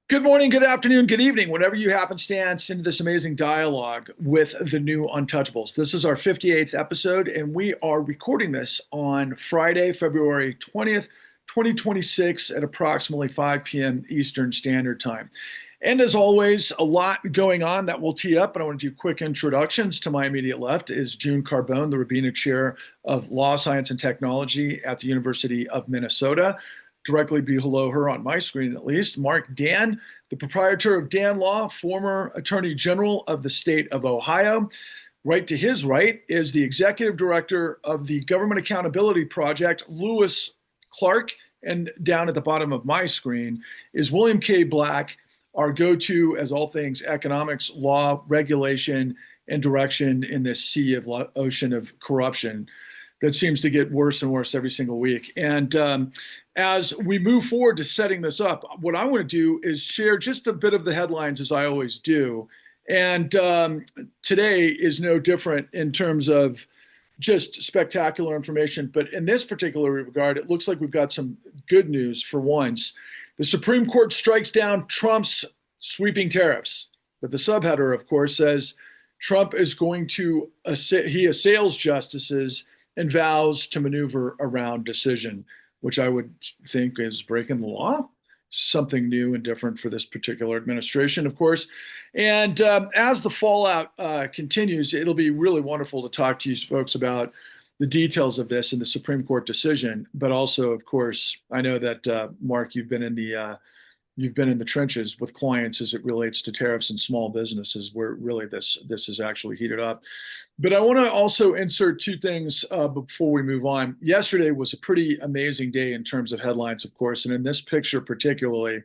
Good morning, good afternoon, good evening, whenever you happenstance into this amazing dialogue with the new Untouchables. This is our 58th episode, and we are recording this on Friday, February 20th, 2026, at approximately 5 p.m. Eastern Standard Time. And as always, a lot going on that we'll tee up, but I want to do quick introductions. To my immediate left is June Carbone, the Rabina Chair of Law, Science, and Technology at the University of Minnesota. Directly below her on my screen, at least, Marc Dan, the proprietor of Dan Law, former Attorney General of the state of Ohio. Right to his right is the executive director of the Government Accountability Project, Lewis Clark. And down at the bottom of my screen is William K. Black, our go-to as all things economics, law, regulation, and direction in this sea of ocean of corruption that seems to get worse and worse every single week. And as we move forward to setting this up, what I want to do is share just a bit of the headlines as I always do. And today is no different in terms of just spectacular information. But in this particular regard, it looks like we've got some good news for once. The Supreme Court strikes down Trump's sweeping tariffs. But the subheader, of course, says Trump is going to, he assails justices and vows to maneuver around decision, which I would think is breaking the law. Something new and different for this particular administration, of course. And as the fallout continues, it'll be really wonderful to talk to you folks about the details of this and the Supreme Court decision. But also, of course, I know that Marc, you've been in the trenches with clients as it relates to tariffs and small businesses, where really this is actually heated up. But I want to also insert two things before we move on. Yesterday was a pretty amazing day in terms of headlines, of course. And in this picture particularly,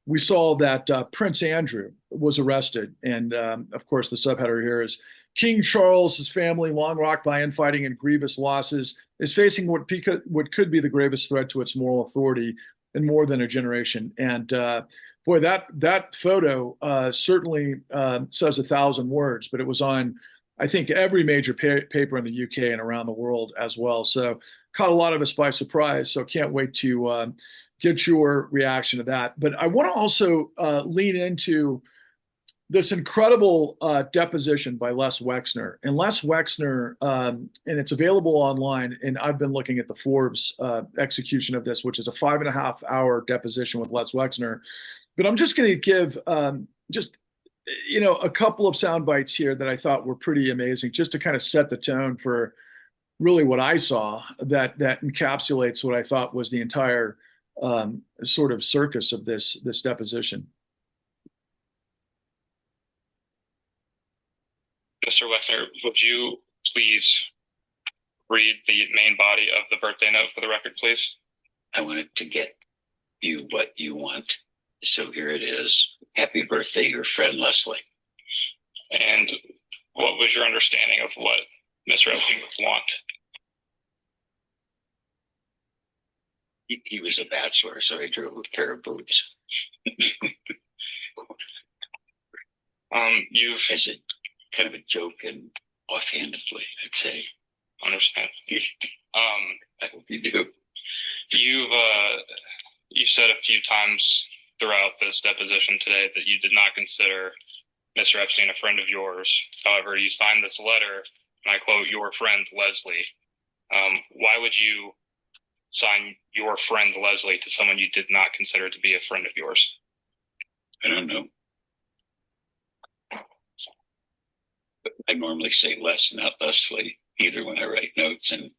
we saw that Prince Andrew was arrested. And of course, the subheader here is King Charles's family, long rocked by infighting and grievous losses, is facing what could be the gravest threat to its moral authority in more than a generation. And boy, that photo certainly says 1,000 words, but it was on, I think, every major paper in the UK and around the world as well. So caught a lot of us by surprise. So can't wait to get your reaction to that. But I want to also lean into this incredible deposition by Les Wexner. And Les Wexner, and it's available online, and I've been looking at the Forbes execution of this, which is a 5.5 hour deposition with Les Wexner. But I'm just going to give just a couple of sound bites here that I thought were pretty amazing, just to kind of set the tone for really what I saw that encapsulates what I thought was the entire sort of circus of this deposition. Mr. Wexner, would you please read the main body of the birthday note for the record, please? I wanted to get you what you want. So here it is. Happy birthday, your friend Leslie. And what was your understanding of what Mr. Epstein would want? He was a bachelor, so he drew a pair of boobs. As a kind of a joke and offhandedly, I'd say. Understand. I hope you do. You've said a few times throughout this deposition today that you did not consider Mr. Epstein a friend of yours. However, you signed this letter, and I quote, "Your friend Leslie." Why would you sign "your friend Leslie" to someone you did not consider to be a friend of yours? I don't know. I normally say Les, not Leslie, either when I write notes. And,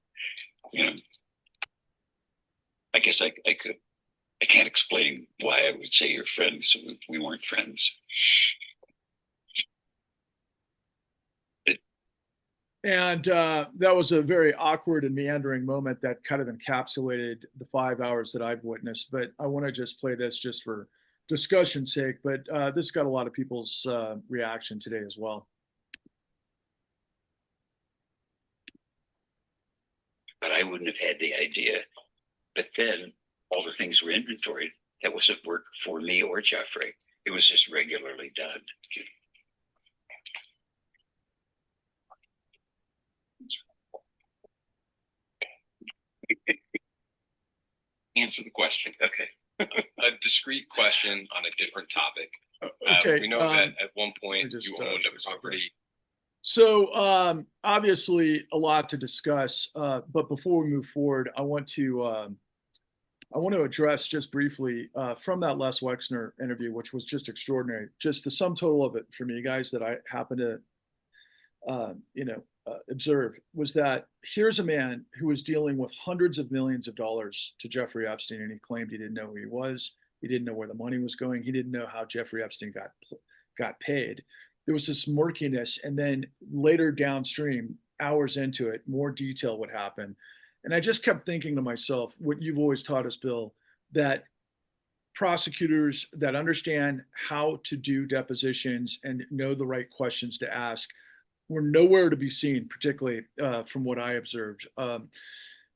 I guess I can't explain why I would say your friend, because we weren't friends. And that was a very awkward and meandering moment that kind of encapsulated the 5 hours that I've witnessed. But I want to just play this just for discussion's sake. But this got a lot of people's reaction today as well. But I wouldn't have had the idea. But then all the things were inventoried. That wasn't work for me or Jeffrey. It was just regularly done. answer the question. Okay. A discrete question on a different topic. Okay. We know that at one point you owned a property. So obviously a lot to discuss, but before we move forward, I want to address just briefly from that Les Wexner interview, which was just extraordinary. Just the sum total of it for me, guys, that I happen to observe was that here's a man who was dealing with hundreds of millions of dollars to Jeffrey Epstein, and he claimed he didn't know who he was, he didn't know where the money was going, he didn't know how Jeffrey Epstein got paid. There was this murkiness, and then later downstream, hours into it, more detail would happen. And I just kept thinking to myself, what you've always taught us, Bill, that prosecutors that understand how to do depositions and know the right questions to ask were nowhere to be seen, particularly from what I observed. I'm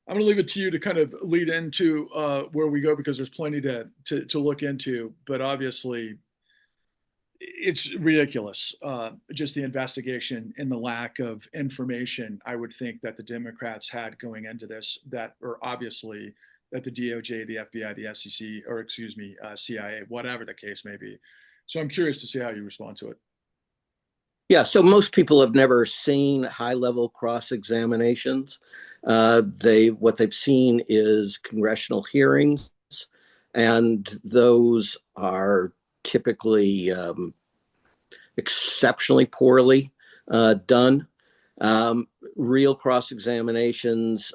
going to leave it to you to kind of lead into where we go, because there's plenty to look into. But obviously, it's ridiculous, just the investigation and the lack of information I would think that the Democrats had going into this, that are obviously that the DOJ, the FBI, the SEC, or excuse me, CIA, whatever the case may be. So I'm curious to see how you respond to it. Yeah, so most people have never seen high-level cross-examinations. What they've seen is congressional hearings, and those are typically exceptionally poorly done. Real cross-examinations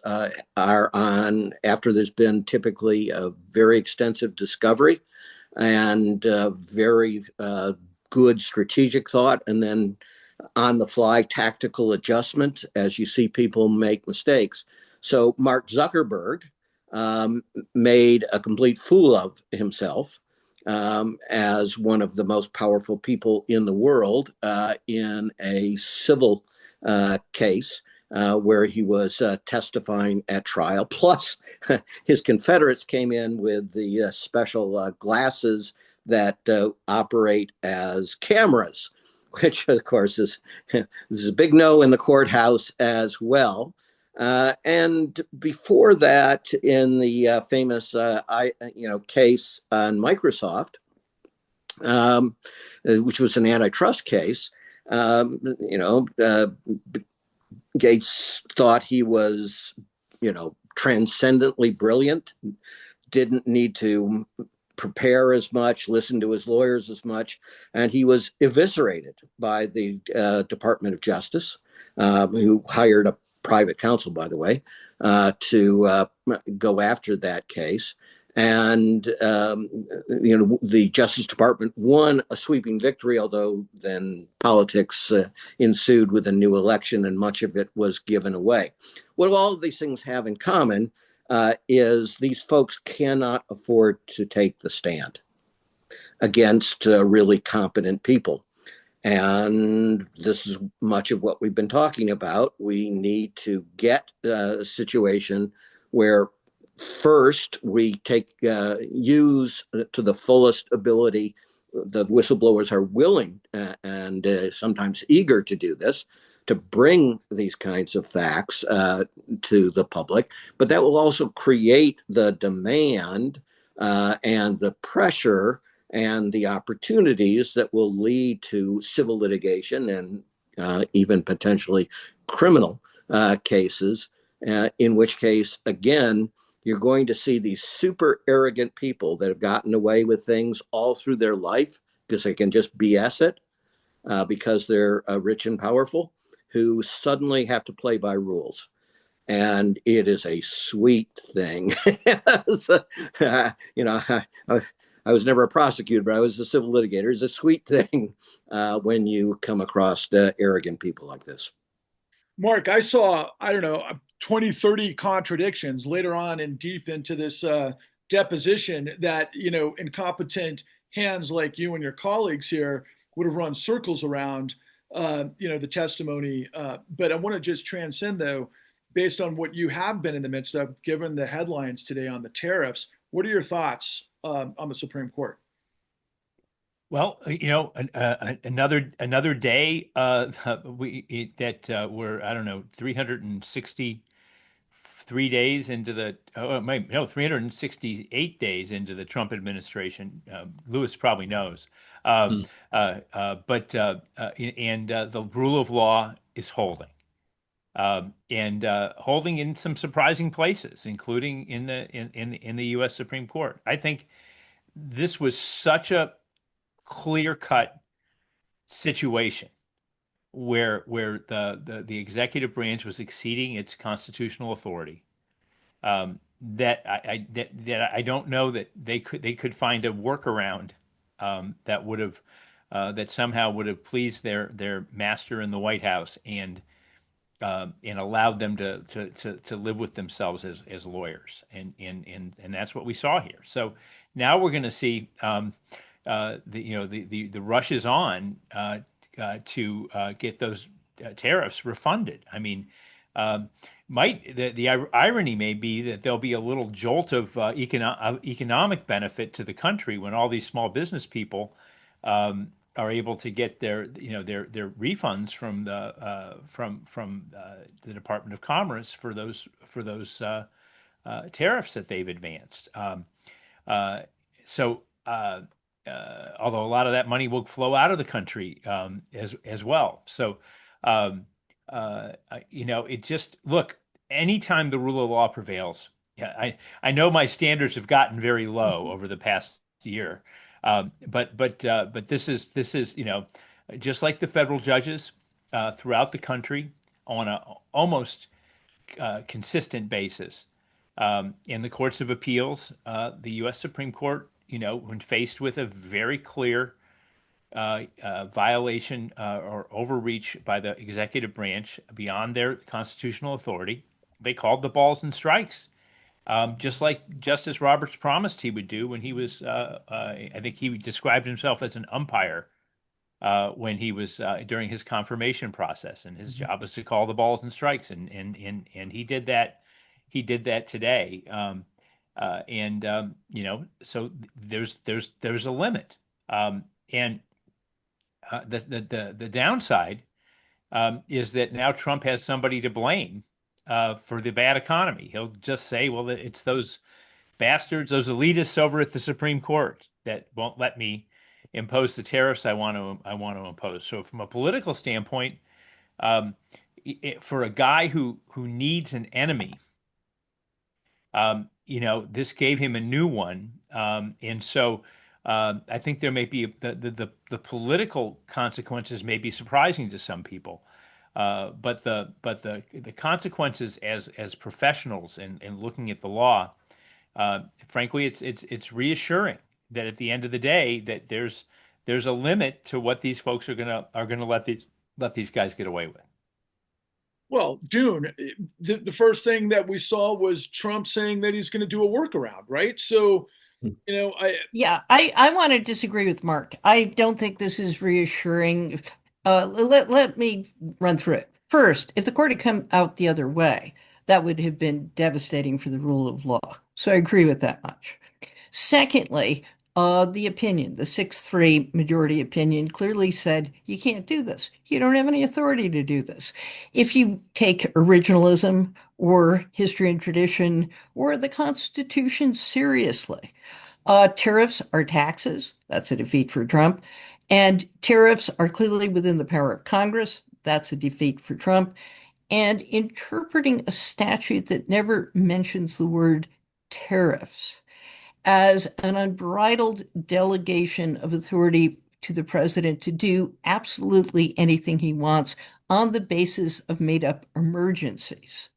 are on after there's been typically a very extensive discovery and very good strategic thought, and then on the fly tactical adjustment as you see people make mistakes. So Mark Zuckerberg made a complete fool of himself as one of the most powerful people in the world in a civil case where he was testifying at trial. Plus, his Confederates came in with the special glasses that operate as cameras, which of course is a big no in the courthouse as well. And before that, in the famous case on Microsoft, which was an antitrust case, Gates thought he was, transcendently brilliant, didn't need to prepare as much, listen to his lawyers as much, and he was eviscerated by the Department of Justice, who hired a private counsel, by the way, to go after that case. And, the Justice Department won a sweeping victory, although then politics ensued with a new election and much of it was given away. What all of these things have in common is these folks cannot afford to take the stand against really competent people. And this is much of what we've been talking about. We need to get a situation where first we use to the fullest ability, the whistleblowers are willing and sometimes eager to do this, to bring these kinds of facts to the public, but that will also create the demand and the pressure and the opportunities that will lead to civil litigation and even potentially criminal cases, in which case, again, you're going to see these super arrogant people that have gotten away with things all through their life because they can just BS it because they're rich and powerful, who suddenly have to play by rules. And it is a sweet thing. So, I was never a prosecutor, but I was a civil litigator. It's a sweet thing when you come across arrogant people like this. Marc, I saw, 20, 30 contradictions later on and deep into this deposition that, incompetent hands like you and your colleagues here would have run circles around, the testimony. But I want to just transcend, though, based on what you have been in the midst of, given the headlines today on the tariffs. What are your thoughts on the Supreme Court? Well, another day we're 360 3 days into the, 368 days into the Trump administration. Lewis probably knows. But the rule of law is holding. And holding in some surprising places, including in the U.S. Supreme Court. I think this was such a clear-cut situation where the executive branch was exceeding its constitutional authority, that I don't know that they could find a workaround that somehow would have pleased their master in the White House and allowed them to live with themselves as lawyers, and that's what we saw here. So now we're going to see the rush is on to get those tariffs refunded. I mean, the irony may be that there'll be a little jolt of economic benefit to the country when all these small business people are able to get their refunds from the Department of Commerce for those tariffs that they've advanced. Although a lot of that money will flow out of the country as well. So it just look, anytime the rule of law prevails. Yeah, I know my standards have gotten very low over the past year. But this is just like the federal judges throughout the country on a almost consistent basis. In the courts of appeals, the U.S. Supreme Court, when faced with a very clear violation or overreach by the executive branch beyond their constitutional authority, they called the balls and strikes. Just like Justice Roberts promised he would do when he was, I think he described himself as an umpire when he was during his confirmation process, and his job was to call the balls and strikes, and he did that. He did that today, so there's a limit, and the downside is that now Trump has somebody to blame for the bad economy. He'll just say, well, it's those bastards, those elitists over at the Supreme Court that won't let me impose the tariffs I want to impose. So from a political standpoint, for a guy who needs an enemy, this gave him a new one. And so I think there may be the political consequences may be surprising to some people. But the consequences as professionals and looking at the law, frankly, it's reassuring that at the end of the day that there's a limit to what these folks are gonna let these guys get away with. Well, June, the first thing that we saw was Trump saying that he's going to do a workaround, right? So, I want to disagree with Marc. I don't think this is reassuring. Let me run through it. First, if the court had come out the other way, that would have been devastating for the rule of law. So I agree with that much. Secondly, the opinion, the 6-3 majority opinion clearly said, you can't do this. You don't have any authority to do this. If you take originalism or history and tradition or the Constitution seriously, tariffs are taxes. That's a defeat for Trump. And tariffs are clearly within the power of Congress. That's a defeat for Trump. And interpreting a statute that never mentions the word tariffs as an unbridled delegation of authority to the president to do absolutely anything he wants on the basis of made-up emergencies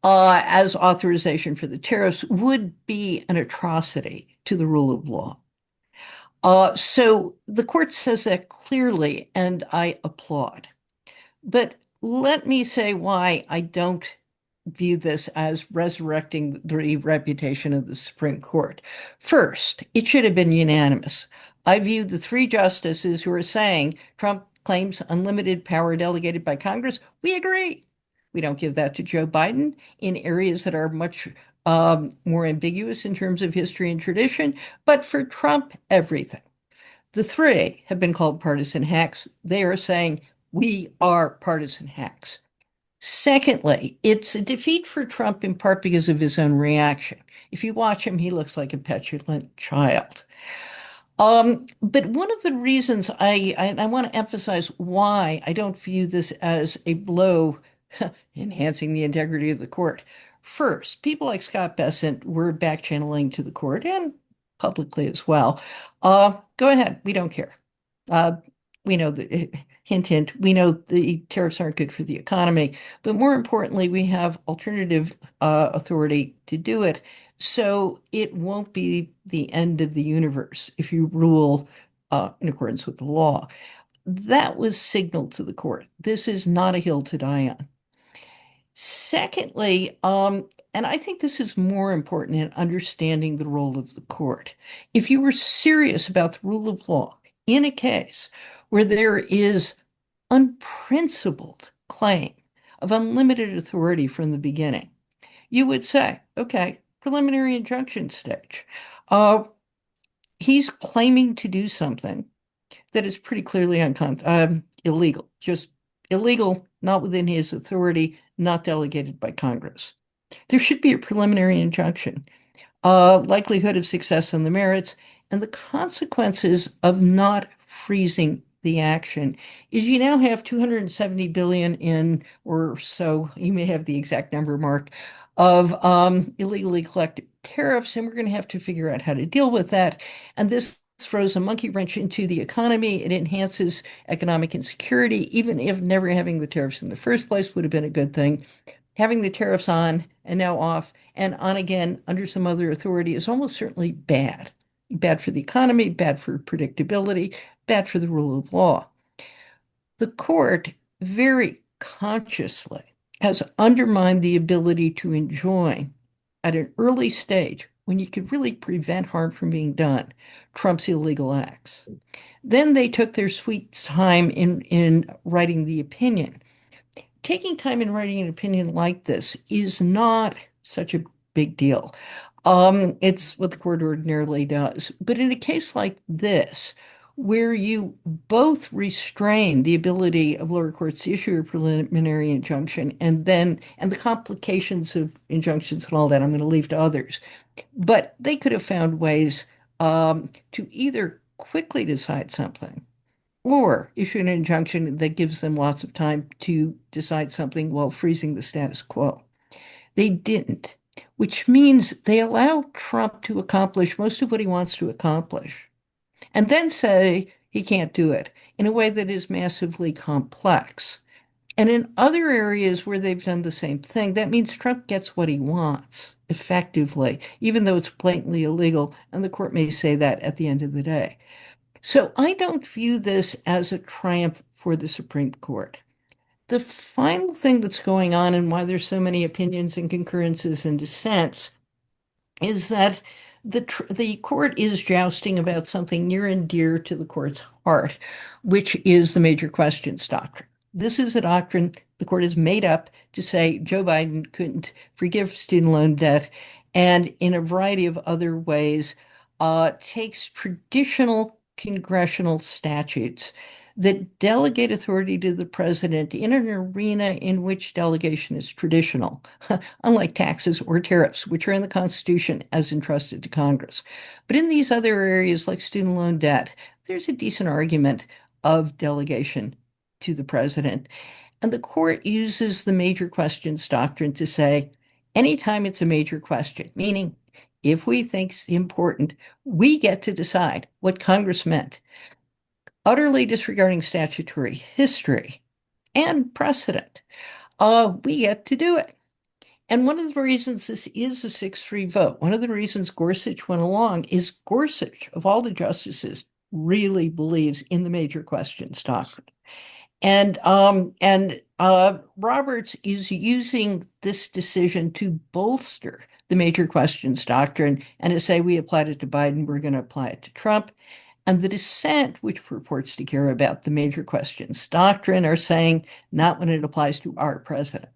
as authorization for the tariffs would be an atrocity to the rule of law. So the court says that clearly, and I applaud. But let me say why I don't view this as resurrecting the reputation of the Supreme Court. First, it should have been unanimous. I view the three justices who are saying Trump claims unlimited power delegated by Congress. We agree. We don't give that to Joe Biden in areas that are much more ambiguous in terms of history and tradition, but for Trump, everything. The three have been called partisan hacks. They are saying we are partisan hacks. Secondly, it's a defeat for Trump in part because of his own reaction. If you watch him, he looks like a petulant child. But one of the reasons I want to emphasize why I don't view this as a blow enhancing the integrity of the court. First, people like Scott Bessent were back channeling to the court and publicly as well. Go ahead, we don't care. We know that, hint, hint, we know the tariffs aren't good for the economy, but more importantly, we have alternative authority to do it. So it won't be the end of the universe if you rule in accordance with the law. That was signaled to the court. This is not a hill to die on. Secondly, and I think this is more important in understanding the role of the court. If you were serious about the rule of law in a case where there is unprincipled claim of unlimited authority from the beginning, you would say, okay, preliminary injunction stage. He's claiming to do something that is pretty clearly illegal, just illegal, not within his authority, not delegated by Congress. There should be a preliminary injunction, likelihood of success on the merits, and the consequences of not freezing the action is you now have 270 billion in, or so, you may have the exact number, Marc, of illegally collected tariffs, and we're going to have to figure out how to deal with that. And this throws a monkey wrench into the economy. It enhances economic insecurity, even if never having the tariffs in the first place would have been a good thing. Having the tariffs on and now off and on again under some other authority is almost certainly bad. Bad for the economy, bad for predictability, bad for the rule of law. The court very consciously has undermined the ability to enjoin at an early stage when you could really prevent harm from being done, Trump's illegal acts. Then they took their sweet time in writing the opinion. Taking time in writing an opinion like this is not such a big deal. It's what the court ordinarily does. But in a case like this, where you both restrain the ability of lower courts to issue a preliminary injunction and the complications of injunctions and all that, I'm going to leave to others. But they could have found ways to either quickly decide something or issue an injunction that gives them lots of time to decide something while freezing the status quo. They didn't, which means they allow Trump to accomplish most of what he wants to accomplish and then say he can't do it in a way that is massively complex. And in other areas where they've done the same thing, that means Trump gets what he wants effectively, even though it's blatantly illegal, and the court may say that at the end of the day. So I don't view this as a triumph for the Supreme Court. The final thing that's going on and why there's so many opinions and concurrences and dissents is that the court is jousting about something near and dear to the court's heart, which is the major questions doctrine. This is a doctrine the court has made up to say Joe Biden couldn't forgive student loan debt, and in a variety of other ways takes traditional congressional statutes that delegate authority to the president in an arena in which delegation is traditional, unlike taxes or tariffs, which are in the Constitution as entrusted to Congress. But in these other areas like student loan debt, there's a decent argument of delegation to the president. And the court uses the major questions doctrine to say, anytime it's a major question, meaning if we think it's important, we get to decide what Congress meant, utterly disregarding statutory history and precedent. We get to do it. And one of the reasons this is a 6-3 vote, one of the reasons Gorsuch went along is Gorsuch, of all the justices, really believes in the major questions doctrine. And Roberts is using this decision to bolster the major questions doctrine and to say we applied it to Biden, we're going to apply it to Trump. And the dissent, which purports to care about the major questions doctrine, are saying not when it applies to our president.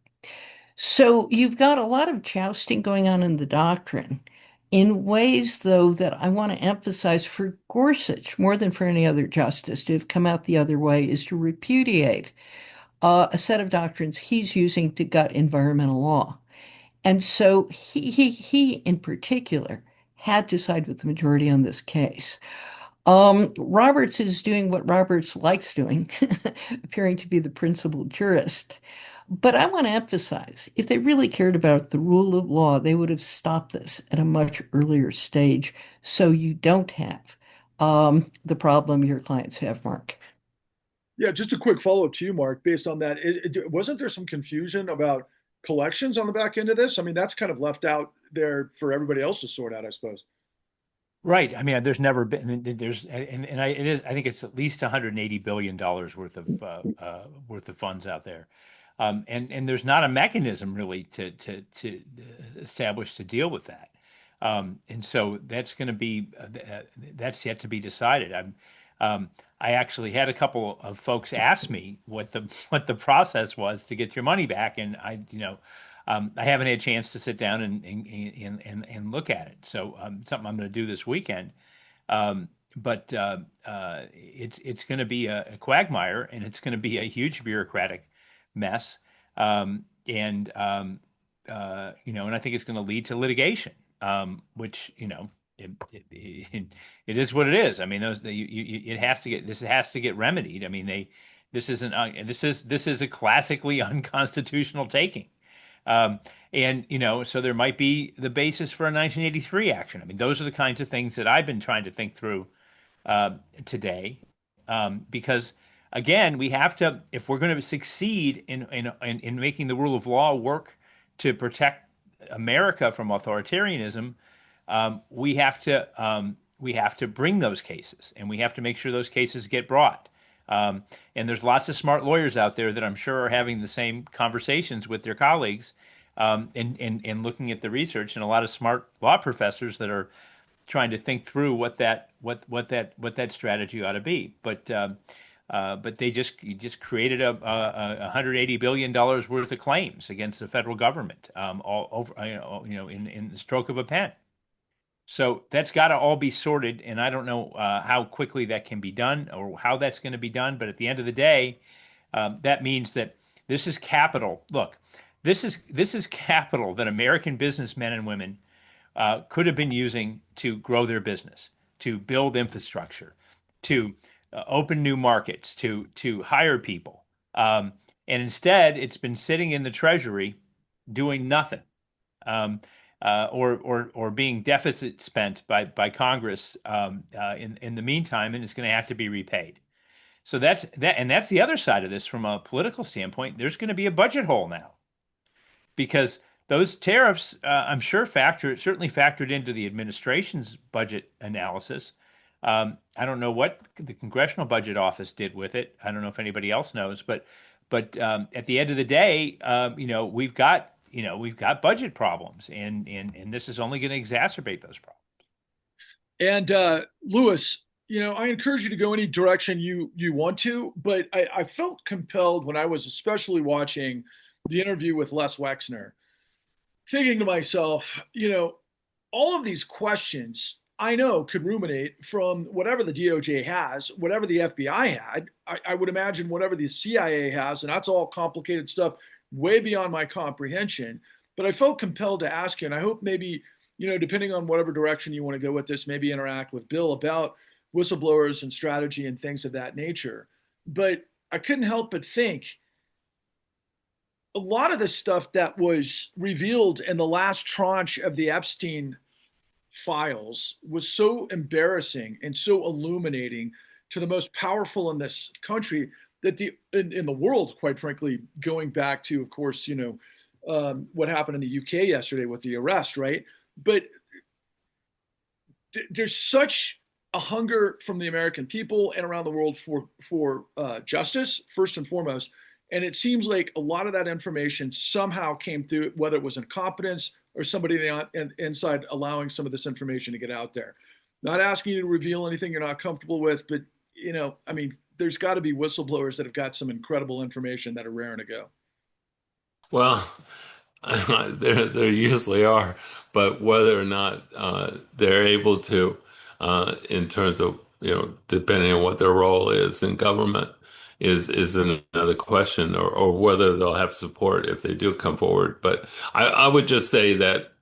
So you've got a lot of jousting going on in the doctrine in ways, though, that I want to emphasize for Gorsuch, more than for any other justice, to have come out the other way is to repudiate a set of doctrines he's using to gut environmental law. And so he in particular had to side with the majority on this case. Roberts is doing what Roberts likes doing, appearing to be the principal jurist. But I want to emphasize, if they really cared about the rule of law, they would have stopped this at a much earlier stage, so you don't have the problem your clients have, Marc. Yeah, just a quick follow-up to you, Marc, based on that. Wasn't there some confusion about collections on the back end of this? I mean, that's kind of left out there for everybody else to sort out, I suppose. Right. I mean, there's never been, there's, and it is, I think it's at least $180 billion worth of funds out there. And there's not a mechanism really to establish to deal with that. And so that's going to be, that's yet to be decided. I actually had a couple of folks ask me what the process was to get your money back. And I haven't had a chance to sit down and look at it. So something I'm going to do this weekend. But it's going to be a quagmire, and it's going to be a huge bureaucratic mess. And I think it's going to lead to litigation, which it is what it is. I mean, it has to get this has to get remedied. I mean, this is a classically unconstitutional taking. So there might be the basis for a 1983 action. I mean, those are the kinds of things that I've been trying to think through today, because again, we have to, if we're going to succeed in making the rule of law work to protect America from authoritarianism, we have to bring those cases, and we have to make sure those cases get brought. And there's lots of smart lawyers out there that I'm sure are having the same conversations with their colleagues, and looking at the research, and a lot of smart law professors that are trying to think through what that strategy ought to be. But they just created a $180 billion worth of claims against the federal government, all over, in the stroke of a pen. So that's got to all be sorted, and I don't know how quickly that can be done or how that's going to be done. But at the end of the day, that means that this is capital. Look, this is capital that American businessmen and women could have been using to grow their business, to build infrastructure, to open new markets, to hire people, and instead it's been sitting in the Treasury doing nothing. Or being deficit spent by Congress in the meantime, and it's going to have to be repaid. So that's the other side of this from a political standpoint. There's going to be a budget hole now, because those tariffs, I'm sure, certainly factored into the administration's budget analysis. I don't know what the Congressional Budget Office did with it. I don't know if anybody else knows, but at the end of the day, we've got budget problems, and this is only going to exacerbate those problems. And Lewis, I encourage you to go any direction you want to, but I felt compelled when I was especially watching the interview with Les Wexner, thinking to myself, all of these questions I know could ruminate from whatever the DOJ has, whatever the FBI had. I would imagine whatever the CIA has, and that's all complicated stuff way beyond my comprehension. But I felt compelled to ask you, and I hope maybe, depending on whatever direction you want to go with this, maybe interact with Bill about whistleblowers and strategy and things of that nature. But I couldn't help but think a lot of the stuff that was revealed in the last tranche of the Epstein files was so embarrassing and so illuminating to the most powerful in this country, that in the world, quite frankly, going back to, of course, what happened in the UK yesterday with the arrest, right? But there's such a hunger from the American people and around the world for justice, first and foremost. And it seems like a lot of that information somehow came through, whether it was incompetence or somebody inside allowing some of this information to get out there. Not asking you to reveal anything you're not comfortable with, but there's got to be whistleblowers that have got some incredible information that are raring to go. Well, there usually are, but whether or not they're able to, in terms of, depending on what their role is in government, is another question, or whether they'll have support if they do come forward. But I would just say that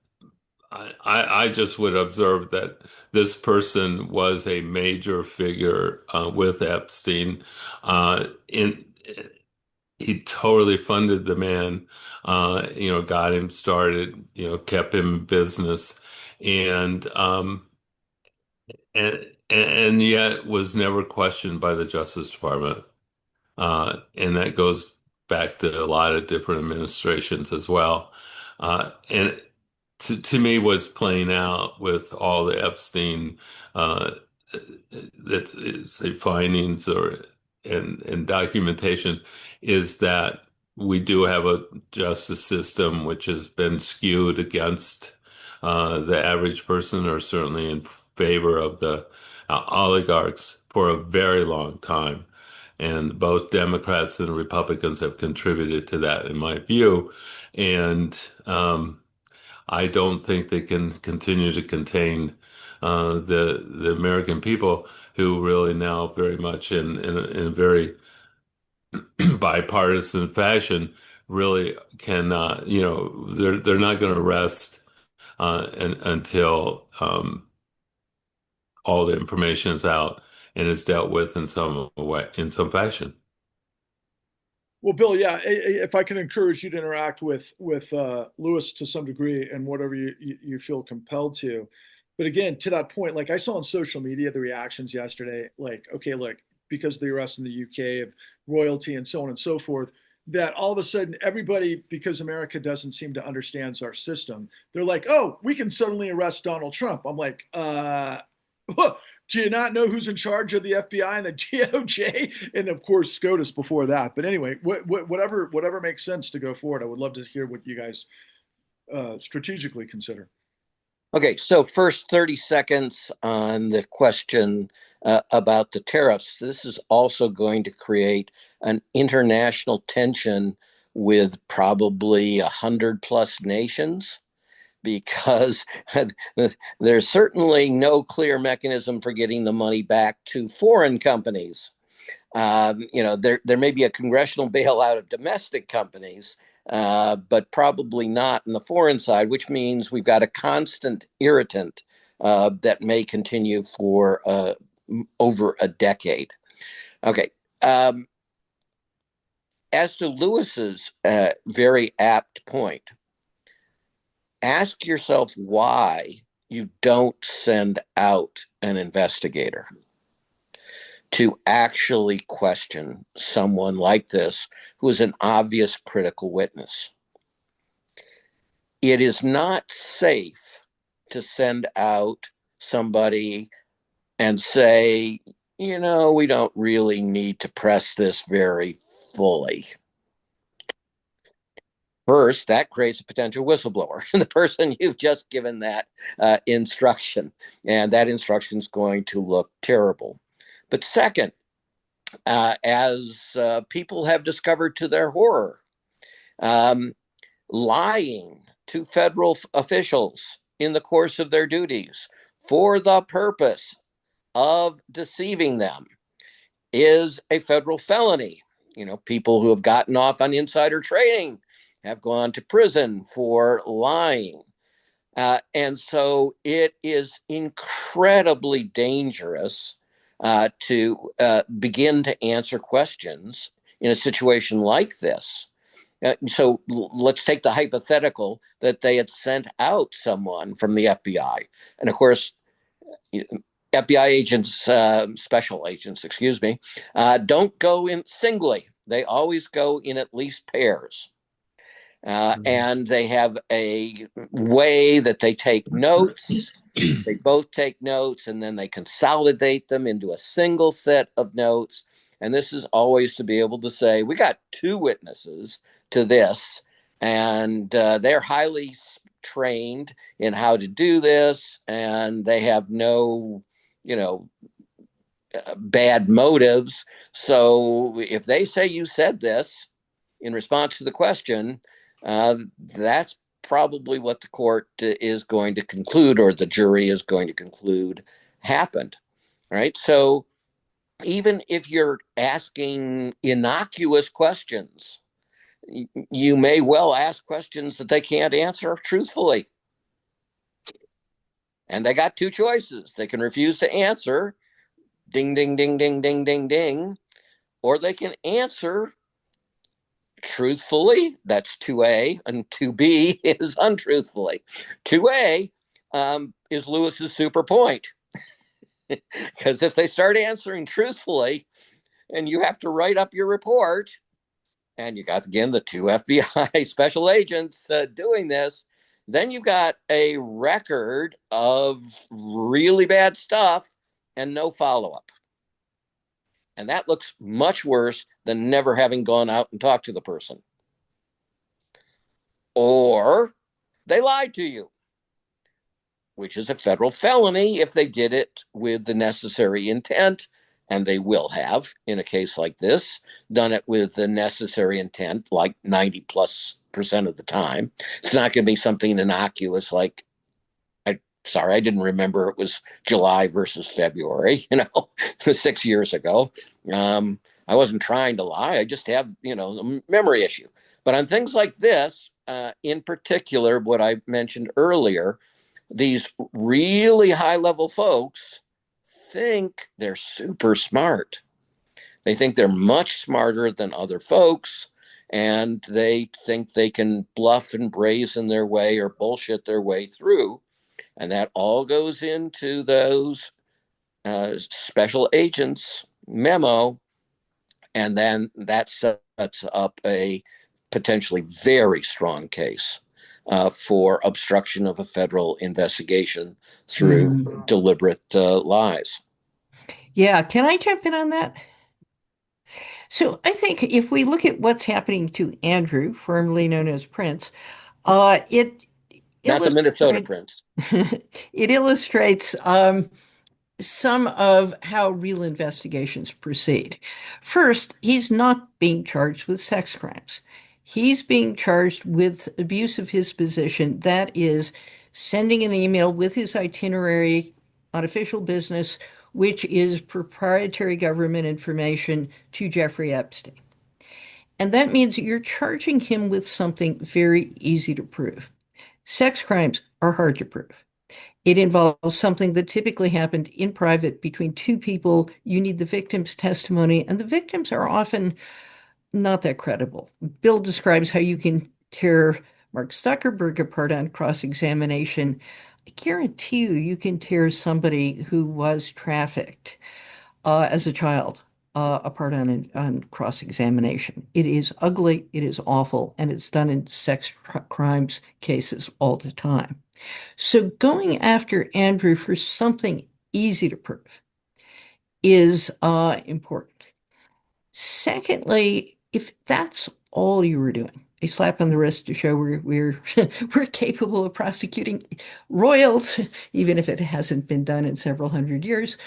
I just would observe that this person was a major figure with Epstein. In He totally funded the man, got him started, kept him in business, and and yet was never questioned by the Justice Department. And that goes back to a lot of different administrations as well. And to me, was playing out with all the Epstein uh, say findings or and documentation is that we do have a justice system which has been skewed against the average person, or certainly in favor of the oligarchs for a very long time. And both Democrats and Republicans have contributed to that, in my view. And I don't think they can continue to contain the American people, who really now very much in a very bipartisan fashion really cannot, they're not going to rest until all the information is out and is dealt with in some way, in some fashion. Well, Bill, yeah, if I can encourage you to interact with Lewis to some degree and whatever you feel compelled to. But again, to that point, like I saw on social media the reactions yesterday, like, okay, look, because of the arrest in the UK of royalty and so on and so forth, that all of a sudden everybody, because America doesn't seem to understand our system, they're like, oh, we can suddenly arrest Donald Trump. I'm like, do you not know who's in charge of the FBI and the DOJ? And of course, SCOTUS before that. But anyway, whatever makes sense to go forward. I would love to hear what you guys strategically consider. Okay, so first 30 seconds on the question about the tariffs. This is also going to create an international tension with probably 100+ nations, because there's certainly no clear mechanism for getting the money back to foreign companies. There may be a congressional bailout of domestic companies, but probably not in the foreign side, which means we've got a constant irritant that may continue for over a decade. Okay. As to Lewis's very apt point, ask yourself why you don't send out an investigator to actually question someone like this, who is an obvious critical witness. It is not safe to send out somebody and say, we don't really need to press this very fully. First, that creates a potential whistleblower, the person you've just given that instruction, and that instruction is going to look terrible. But second, as people have discovered to their horror, lying to federal officials in the course of their duties for the purpose of deceiving them is a federal felony. People who have gotten off on insider trading have gone to prison for lying. And so it is incredibly dangerous to begin to answer questions in a situation like this. So let's take the hypothetical that they had sent out someone from the FBI. And of course, FBI agents, special agents, don't go in singly. They always go in at least pairs. And they have a way that they take notes. They both take notes, and then they consolidate them into a single set of notes. And this is always to be able to say, we got two witnesses to this, and they're highly trained in how to do this, and they have no, bad motives. So if they say you said this in response to the question, that's probably what the court is going to conclude, or the jury is going to conclude happened. Right. So even if you're asking innocuous questions, you may well ask questions that they can't answer truthfully. And they got two choices. They can refuse to answer, ding, ding, ding, ding, ding, ding, ding, or they can answer truthfully. That's 2A, and 2B is untruthfully. 2A is Lewis's super point. Because if they start answering truthfully and you have to write up your report, and you got, again, the two FBI special agents doing this, then you've got a record of really bad stuff and no follow-up. And that looks much worse than never having gone out and talked to the person. Or they lied to you, which is a federal felony if they did it with the necessary intent, and they will have, in a case like this, done it with the necessary intent, like 90+% of the time. It's not going to be something innocuous like, I didn't remember it was July versus February, 6 years ago. I wasn't trying to lie. I just have, a memory issue. But on things like this, in particular, what I mentioned earlier, these really high-level folks think they're super smart. They think they're much smarter than other folks, and they think they can bluff and brazen their way or bullshit their way through. And that all goes into those special agents memo. And then that sets up a potentially very strong case for obstruction of a federal investigation through deliberate lies. Yeah, can I jump in on that? So I think if we look at what's happening to Andrew, formerly known as Prince, it Not the Minnesota Prince. It illustrates some of how real investigations proceed. First, he's not being charged with sex crimes. He's being charged with abuse of his position. That is, sending an email with his itinerary on official business, which is proprietary government information, to Jeffrey Epstein. And that means you're charging him with something very easy to prove. Sex crimes are hard to prove. It involves something that typically happened in private between two people. You need the victim's testimony, and the victims are often not that credible. Bill describes how you can tear Mark Zuckerberg apart on cross-examination. I guarantee you can tear somebody who was trafficked as a child apart on cross-examination. It is ugly, it is awful, and it's done in sex crimes cases all the time. So going after Andrew for something easy to prove is important. Secondly, if that's all you were doing, a slap on the wrist to show we're we're capable of prosecuting royals, even if it hasn't been done in several hundred years,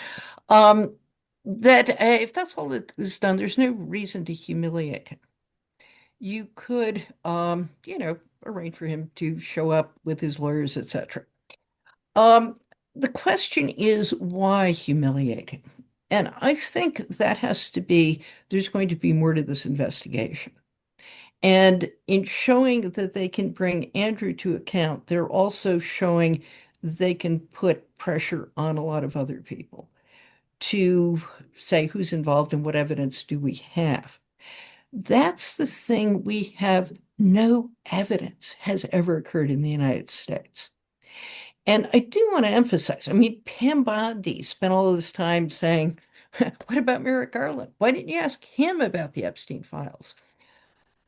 that if that's all that was done, there's no reason to humiliate him. You could, arrange for him to show up with his lawyers, etc. The question is, why humiliate him? And I think that has to be, there's going to be more to this investigation. And in showing that they can bring Andrew to account, they're also showing they can put pressure on a lot of other people to say who's involved and what evidence do we have. That's the thing we have no evidence has ever occurred in the United States. And I do want to emphasize, Pam Bondi spent all of this time saying, what about Merrick Garland? Why didn't you ask him about the Epstein files?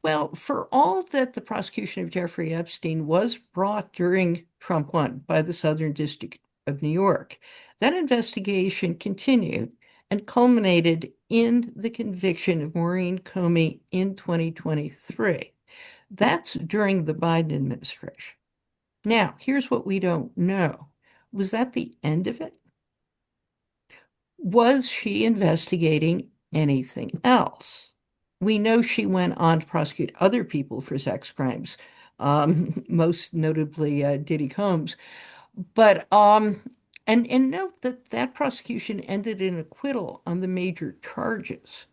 Well, for all that the prosecution of Jeffrey Epstein was brought during Trump 1 by the Southern District of New York, that investigation continued and culminated in the conviction of Maurene Comey in 2023. That's during the Biden administration. Now, here's what we don't know. Was that the end of it? Was she investigating anything else? We know she went on to prosecute other people for sex crimes, most notably Diddy Combs. But And note that that prosecution ended in acquittal on the major charges,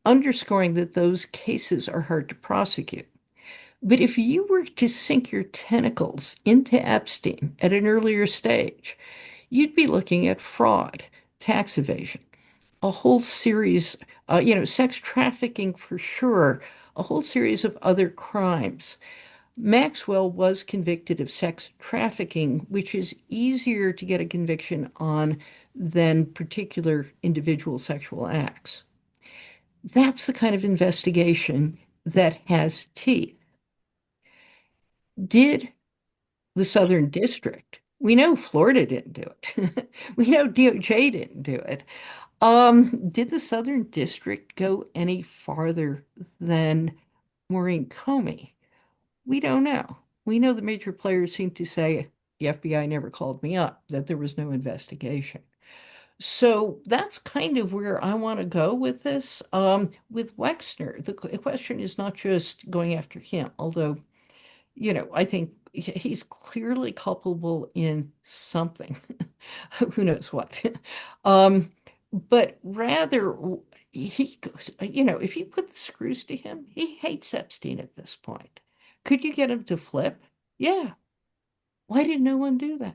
underscoring that those cases are hard to prosecute. But if you were to sink your tentacles into Epstein at an earlier stage, you'd be looking at fraud, tax evasion, a whole series, sex trafficking for sure, a whole series of other crimes. Maxwell was convicted of sex trafficking, which is easier to get a conviction on than particular individual sexual acts. That's the kind of investigation that has teeth. Did the Southern District, we know Florida didn't do it. We know DOJ didn't do it. Did the Southern District go any farther than Maurene Comey? We don't know. We know the major players seem to say the FBI never called me up, that there was no investigation. So that's kind of where I want to go with this. With Wexner, the question is not just going after him, although, I think he's clearly culpable in something. Who knows what? But rather, he goes, if you put the screws to him, he hates Epstein at this point. Could you get him to flip? Yeah. Why did no one do that?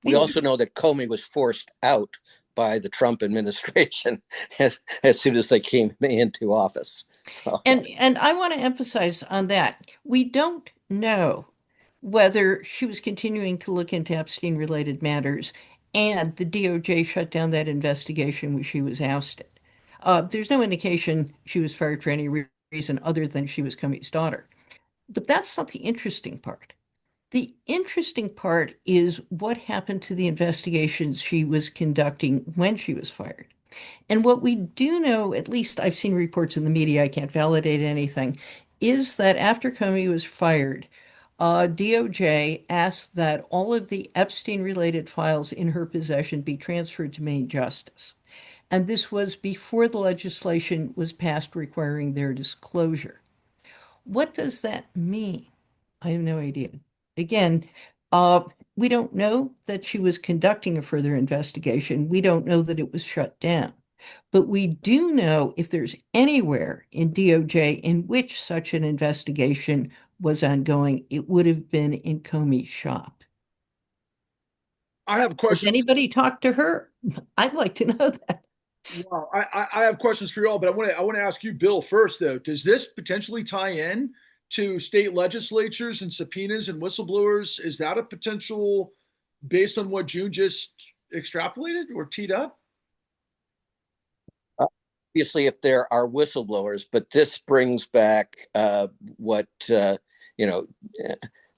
We also know that Comey was forced out by the Trump administration as soon as they came into office. So. And I want to emphasize on that. We don't know whether she was continuing to look into Epstein-related matters and the DOJ shut down that investigation when she was ousted. There's no indication she was fired for any reason other than she was Comey's daughter. But that's not the interesting part. The interesting part is what happened to the investigations she was conducting when she was fired. And what we do know, at least I've seen reports in the media, I can't validate anything, is that after Comey was fired, DOJ asked that all of the Epstein-related files in her possession be transferred to Maine Justice. And this was before the legislation was passed requiring their disclosure. What does that mean? I have no idea. Again, we don't know that she was conducting a further investigation. We don't know that it was shut down. But we do know if there's anywhere in DOJ in which such an investigation was ongoing, it would have been in Comey's shop. I have questions. Has anybody talked to her? I'd like to know that. Wow, I have questions for you all, but I want to ask you, Bill, first though. Does this potentially tie in to state legislatures and subpoenas and whistleblowers? Is that a potential based on what June just extrapolated or teed up? Obviously, if there are whistleblowers, but this brings back what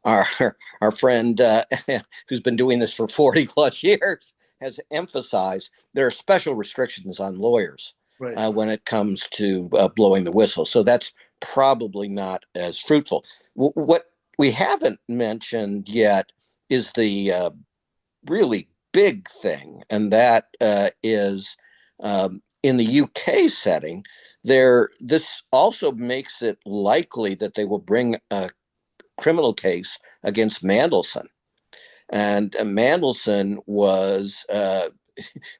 our friend who's been doing this for 40 plus years has emphasized. There are special restrictions on lawyers when it comes to blowing the whistle. So that's probably not as fruitful. What we haven't mentioned yet is the really big thing, and that is in the UK setting, this also makes it likely that they will bring a criminal case against Mandleson. And Mandleson was,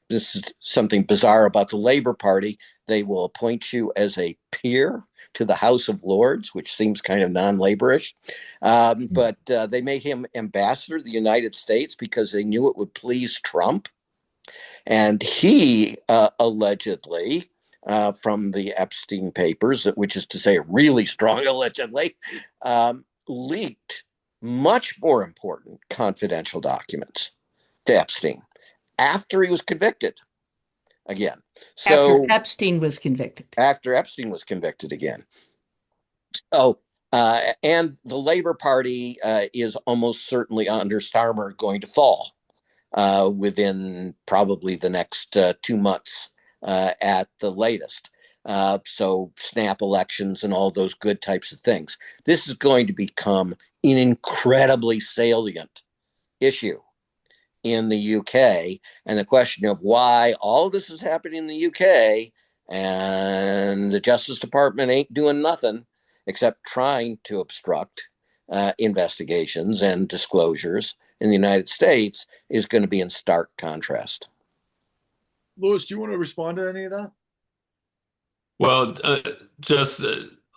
this is something bizarre about the Labour Party. They will appoint you as a peer to the House of Lords, which seems kind of non-Labourish. But they made him ambassador to the United States because they knew it would please Trump. And he allegedly, from the Epstein papers, which is to say really strong allegedly, leaked much more important confidential documents to Epstein after he was convicted again. So after Epstein was convicted. After Epstein was convicted again. Oh, and the Labour Party is almost certainly under Starmer going to fall within probably the next 2 months at the latest. So snap elections and all those good types of things. This is going to become an incredibly salient issue in the UK. And the question of why all this is happening in the UK and the Justice Department ain't doing nothing except trying to obstruct investigations and disclosures in the United States is going to be in stark contrast. Louis, do you want to respond to any of that? Well, just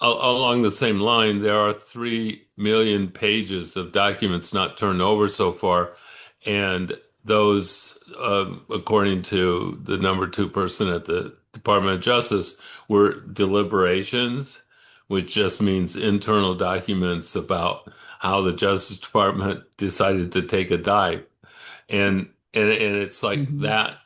along the same line, there are 3 million pages of documents not turned over so far. And those, according to the number two person at the Department of Justice, were deliberations, which just means internal documents about how the Justice Department decided to take a dive. And it's like that.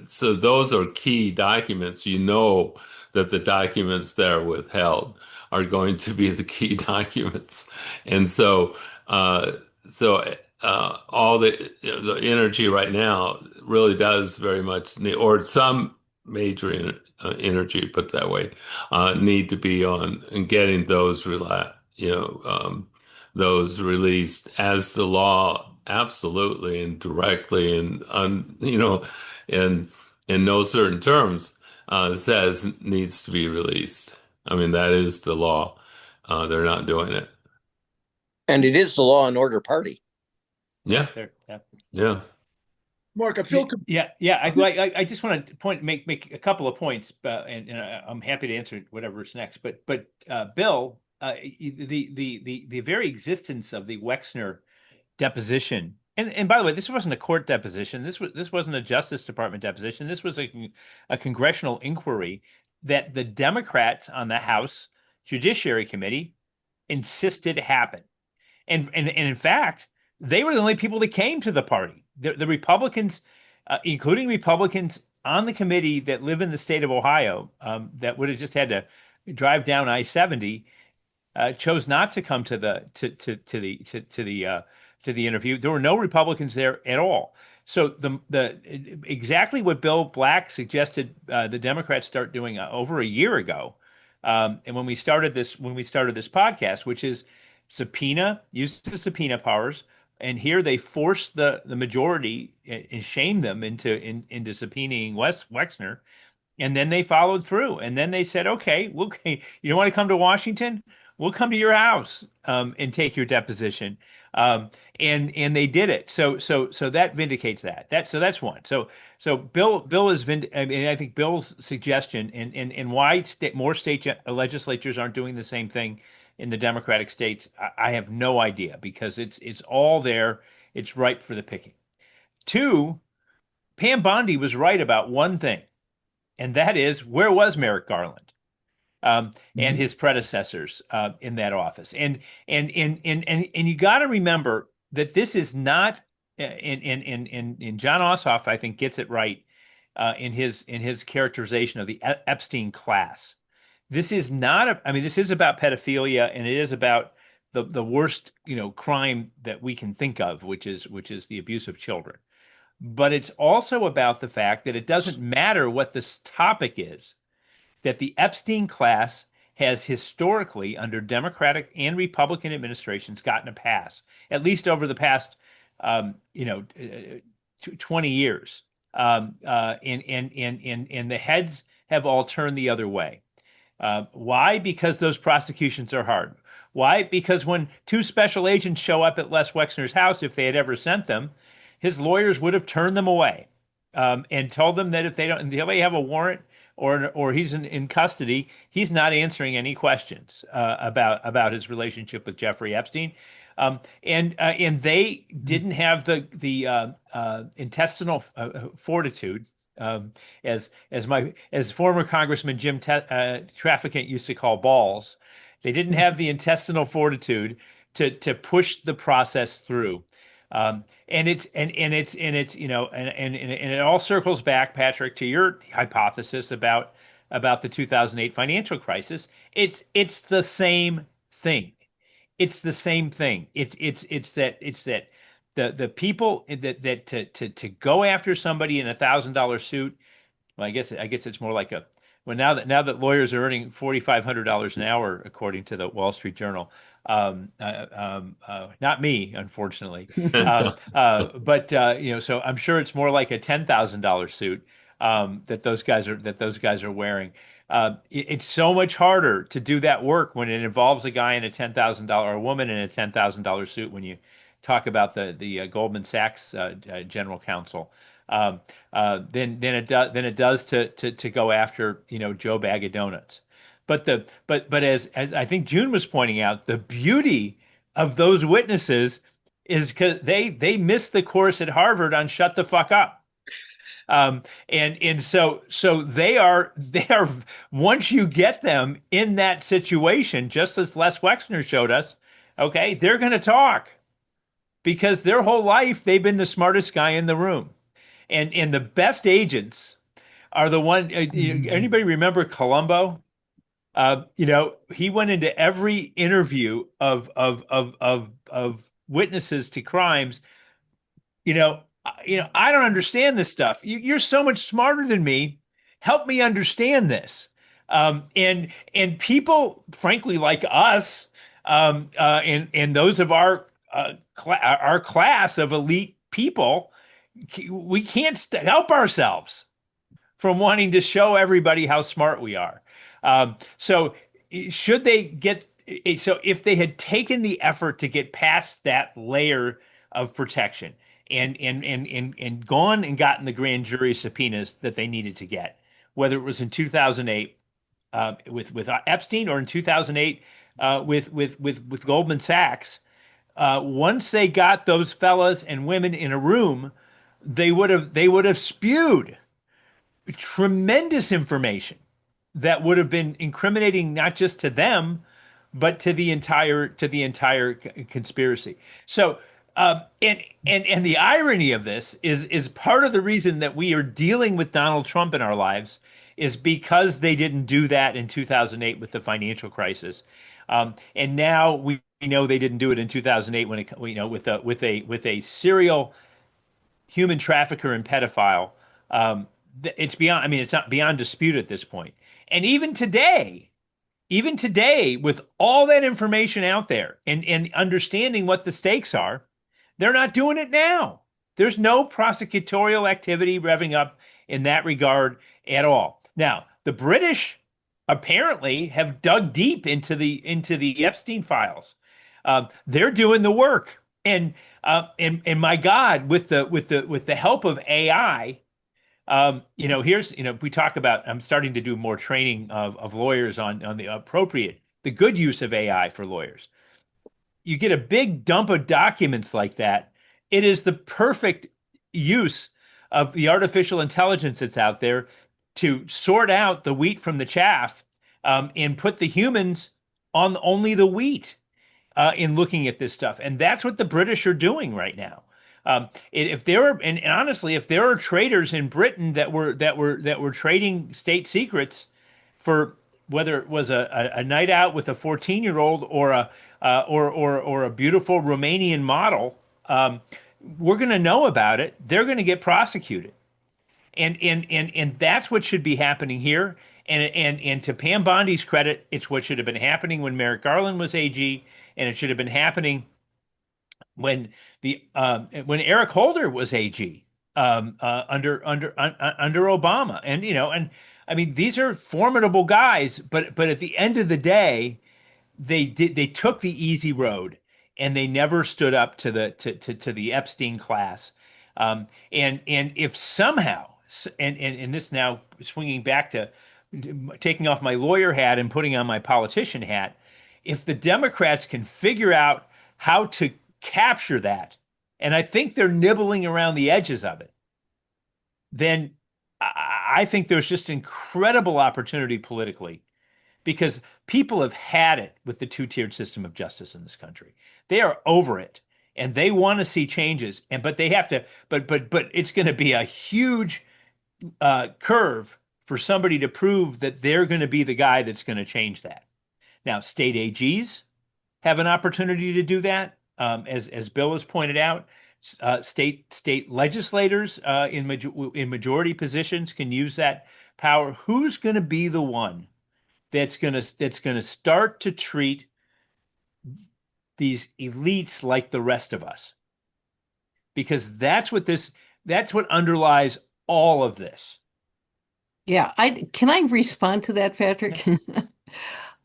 So those are key documents. You know that the documents that are withheld are going to be the key documents. And so, all the energy right now really does very much need, or some major energy, put it that way, need to be on getting those those released as the law absolutely and directly and in no certain terms says needs to be released. I mean, that is the law. They're not doing it. And it is the law and order party. Yeah. Yeah. Marc, I feel I just want to make a couple of points, and I'm happy to answer whatever's next. But Bill, the very existence of the Wexner deposition, and by the way, this wasn't a court deposition. This wasn't a Justice Department deposition. This was a congressional inquiry that the Democrats on the House Judiciary Committee insisted happen. And in fact, they were the only people that came to the party. The Republicans, including Republicans on the committee that live in the state of Ohio, that would have just had to drive down I-70, chose not to come to the interview. There were no Republicans there at all. So the exactly what Bill Black suggested the Democrats start doing over a year ago, and when we started this podcast, which is use the subpoena powers. And here they forced the majority and shamed them into subpoenaing Wexner. And then they followed through. And then they said, okay, you don't want to come to Washington? We'll come to your house and take your deposition. And they did it. So that vindicates that. That's one. So Bill is I think Bill's suggestion and why more state legislatures aren't doing the same thing in the Democratic states, I have no idea, because it's all there. It's ripe for the picking. Two, Pam Bondi was right about one thing, and that is, where was Merrick Garland and his predecessors in that office? And you got to remember that this is not. And John Ossoff, I think, gets it right in his characterization of the Epstein class. This is not this is about pedophilia, and it is about the worst, crime that we can think of, which is the abuse of children. But it's also about the fact that it doesn't matter what this topic is, that the Epstein class has historically, under Democratic and Republican administrations, gotten a pass, at least over the past 20 years. And the heads have all turned the other way. Why? Because those prosecutions are hard. Why? Because when two special agents show up at Les Wexner's house, if they had ever sent them, his lawyers would have turned them away and told them that if they have a warrant or he's in custody, he's not answering any questions about his relationship with Jeffrey Epstein. And they didn't have the intestinal fortitude. As former Congressman Jim Traficant used to call balls, they didn't have the intestinal fortitude to push the process through, and it all circles back, Patrick, to your hypothesis about the 2008 financial crisis. It's the same thing. It's the same thing. It's that. The people that to go after somebody in $1,000 suit, well, I guess it's more like now that lawyers are earning $4,500 an hour, according to the Wall Street Journal. Not me, unfortunately, but so I'm sure it's more like a $10,000 suit that those guys are wearing. It's so much harder to do that work when it involves a guy in a $10,000 or a woman in a $10,000 suit talk about the Goldman Sachs general counsel than it does to go after Joe Bag of Donuts. But as I think June was pointing out, the beauty of those witnesses is because they missed the course at Harvard on shut the fuck up. And so they are once you get them in that situation, just as Les Wexner showed us, okay, they're going to talk because their whole life they've been the smartest guy in the room, and the best agents are the one. Anybody remember Columbo? He went into every interview of witnesses to crimes. I don't understand this stuff. You're so much smarter than me. Help me understand this. And people, frankly, like us, and those of our class of elite people, we can't help ourselves from wanting to show everybody how smart we are. So should they get? So if they had taken the effort to get past that layer of protection and gone and gotten the grand jury subpoenas that they needed to get, whether it was in 2008 with Epstein or in 2008 with Goldman Sachs, once they got those fellas and women in a room, they would have spewed tremendous information that would have been incriminating not just to them, but to the entire conspiracy. So, and the irony of this is part of the reason that we are dealing with Donald Trump in our lives is because they didn't do that in 2008 with the financial crisis, and now we know they didn't do it in 2008 when with a serial human trafficker and pedophile. It's beyond. I mean, it's not beyond dispute at this point. And even today, with all that information out there and understanding what the stakes are, they're not doing it now. There's no prosecutorial activity revving up in that regard at all. Now, the British apparently have dug deep into the Epstein files. They're doing the work, and my God, with the help of AI. We talk about, I'm starting to do more training of lawyers on the good use of AI for lawyers. You get a big dump of documents like that. It is the perfect use of the artificial intelligence that's out there to sort out the wheat from the chaff, and put the humans on only the wheat, in looking at this stuff. And that's what the British are doing right now. If there are, and honestly, if there are traders in Britain that were trading state secrets for whether it was a night out with a 14-year-old or a beautiful Romanian model, we're going to know about it. They're going to get prosecuted, and that's what should be happening here. And to Pam Bondi's credit, it's what should have been happening when Merrick Garland was AG, and it should have been happening when Eric Holder was AG, under Obama, and I mean, these are formidable guys, but at the end of the day, they took the easy road, and they never stood up to the Epstein class, and if somehow, and this now swinging back to taking off my lawyer hat and putting on my politician hat, if the Democrats can figure out how to capture that, and I think they're nibbling around the edges of it, then I think there's just incredible opportunity politically, because people have had it with the two-tiered system of justice in this country. They are over it, and they want to see changes, but they have to. But it's going to be a huge curve for somebody to prove that they're going to be the guy that's going to change that. Now, state AGs have an opportunity to do that. As Bill has pointed out, state legislators in majority positions can use that power. Who's going to be the one that's going to start to treat these elites like the rest of us? Because that's what underlies all of this. Yeah, can I respond to that, Patrick?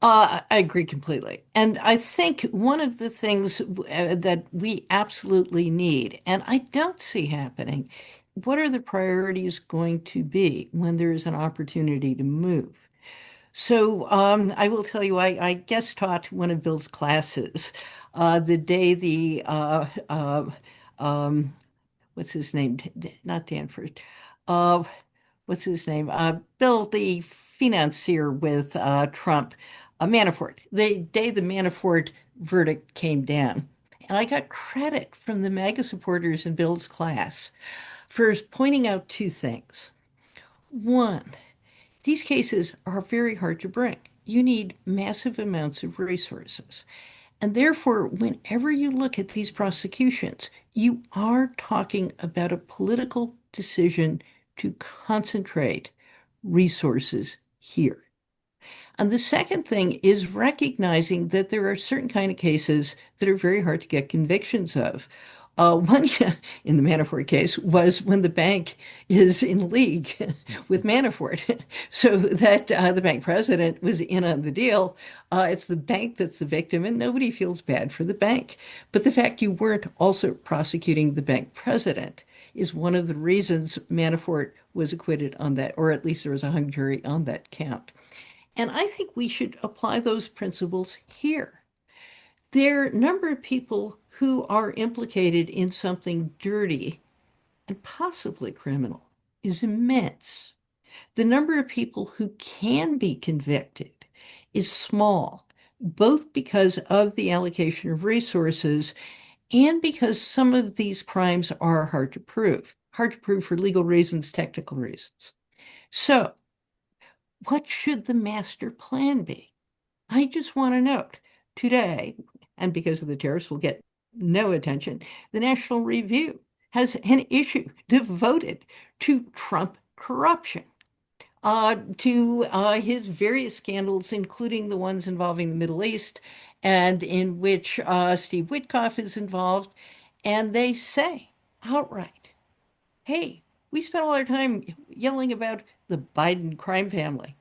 I agree completely. And I think one of the things that we absolutely need, and I don't see happening, what are the priorities going to be when there is an opportunity to move? So I will tell you, I guest taught one of Bill's classes the day what's his name? Not Danford. Uh, what's his name? Bill, the financier with Trump, Manafort. The day the Manafort verdict came down. And I got credit from the MAGA supporters in Bill's class for pointing out two things. One, these cases are very hard to bring. You need massive amounts of resources. And therefore, whenever you look at these prosecutions, you are talking about a political decision to concentrate resources here. And the second thing is recognizing that there are certain kind of cases that are very hard to get convictions of. One in the Manafort case was when the bank is in league with Manafort, so that the bank president was in on the deal. It's the bank that's the victim, and nobody feels bad for the bank. But the fact you weren't also prosecuting the bank president is one of the reasons Manafort was acquitted on that, or at least there was a hung jury on that count. And I think we should apply those principles here. There are a number of people who are implicated in something dirty and possibly criminal is immense. The number of people who can be convicted is small, both because of the allocation of resources and because some of these crimes are hard to prove. Hard to prove for legal reasons, technical reasons. So, what should the master plan be? I just want to note today, and because of the tariffs will get no attention, the National Review has an issue devoted to Trump corruption, to his various scandals, including the ones involving the Middle East, and in which Steve Witkoff is involved. And they say outright, hey, we spent all our time yelling about the Biden crime family.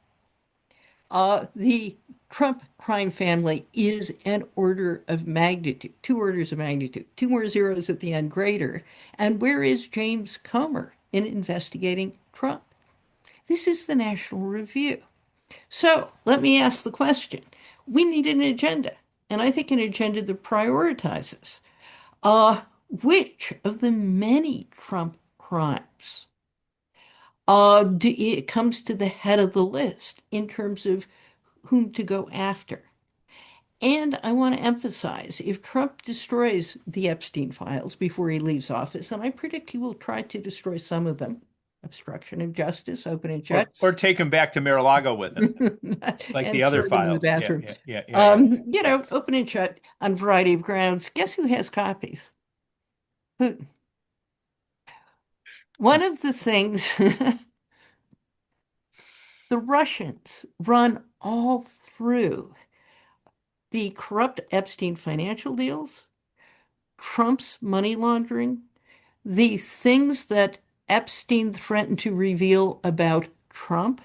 The Trump crime family is an order of magnitude, two orders of magnitude, two more zeros at the end greater. And where is James Comer in investigating Trump? This is the National Review. So let me ask the question. We need an agenda, and I think an agenda that prioritizes which of the many Trump crimes it comes to the head of the list in terms of whom to go after. And I want to emphasize, if Trump destroys the Epstein files before he leaves office, and I predict he will try to destroy some of them, obstruction of justice, open and shut, or take him back to Mar-a-Lago with him, like the other files. In the bathroom. Yeah. Open and shut on a variety of grounds. Guess who has copies? Putin. One of the things the Russians run all through the corrupt Epstein financial deals, Trump's money laundering, the things that Epstein threatened to reveal about Trump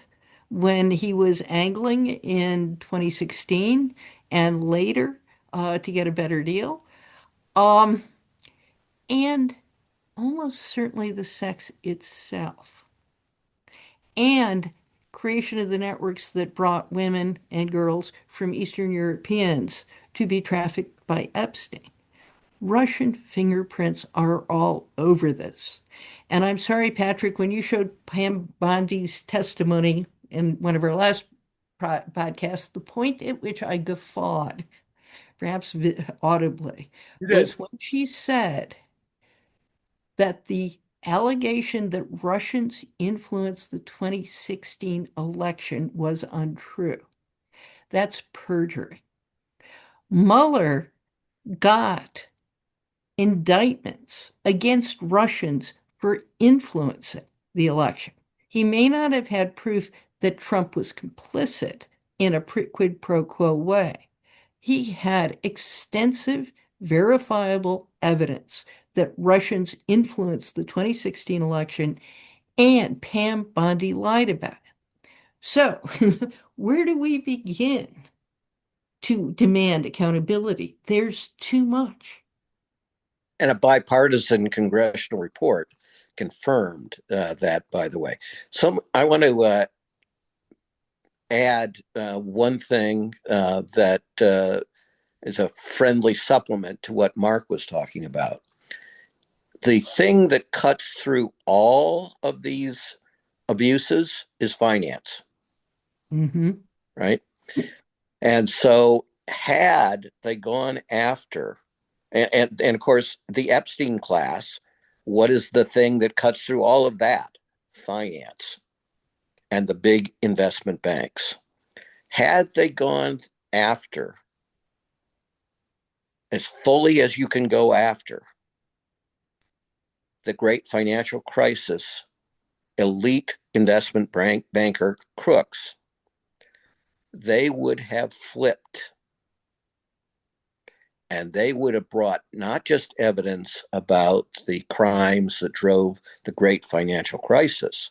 when he was angling in 2016 and later to get a better deal, and almost certainly the sex itself, and creation of the networks that brought women and girls from Eastern Europeans to be trafficked by Epstein. Russian fingerprints are all over this. And I'm sorry, Patrick, when you showed Pam Bondi's testimony in one of our last podcasts, the point at which I guffawed, perhaps audibly, was when she said that the allegation that Russians influenced the 2016 election was untrue. That's perjury. Mueller got indictments against Russians for influencing the election. He may not have had proof that Trump was complicit in a quid pro quo way. He had extensive, verifiable evidence that Russians influenced the 2016 election, and Pam Bondi lied about it. So, where do we begin to demand accountability. There's too much. And a bipartisan congressional report confirmed that, by the way. I want to add one thing that is a friendly supplement to what Marc was talking about. The thing that cuts through all of these abuses is finance. Mm-hmm. Right? And so had they gone after, and of course, the Epstein class, what is the thing that cuts through all of that? Finance and the big investment banks. Had they gone after as fully as you can go after the great financial crisis, elite investment banker crooks, they would have flipped. And they would have brought not just evidence about the crimes that drove the great financial crisis,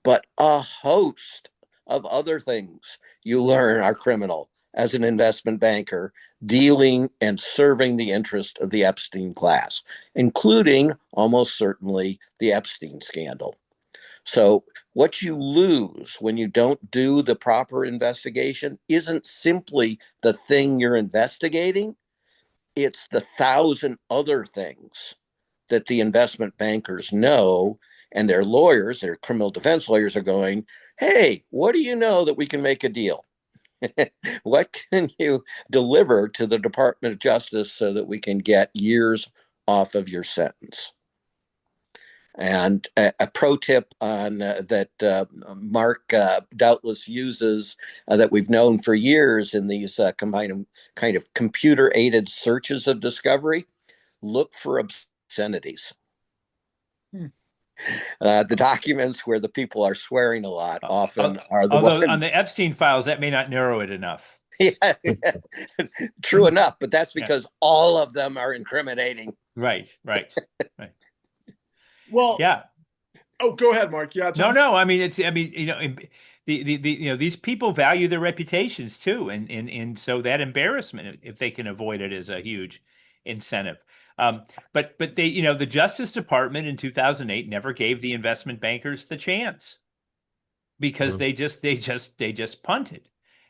but a host of other things you learn are criminal as an investment banker dealing and serving the interest of the Epstein class, including almost certainly the Epstein scandal. So what you lose when you don't do the proper investigation isn't simply the thing you're investigating. It's the 1,000 other things that the investment bankers know, and their lawyers, their criminal defense lawyers, are going, hey, what do you know that we can make a deal? What can you deliver to the Department of Justice so that we can get years off of your sentence? And a pro tip on that Marc doubtless uses that we've known for years in these kind of computer-aided searches of discovery: look for obscenities. The documents where the people are swearing a lot often are the ones. On the Epstein files, that may not narrow it enough. Yeah, true enough, but that's because all of them are incriminating. Right. Well, yeah. Oh, go ahead, Marc. Yeah. Tom? No. I mean, these people value their reputations too, and so that embarrassment, if they can avoid it, is a huge incentive. But they, the Justice Department in 2008 never gave the investment bankers the chance because they just punted.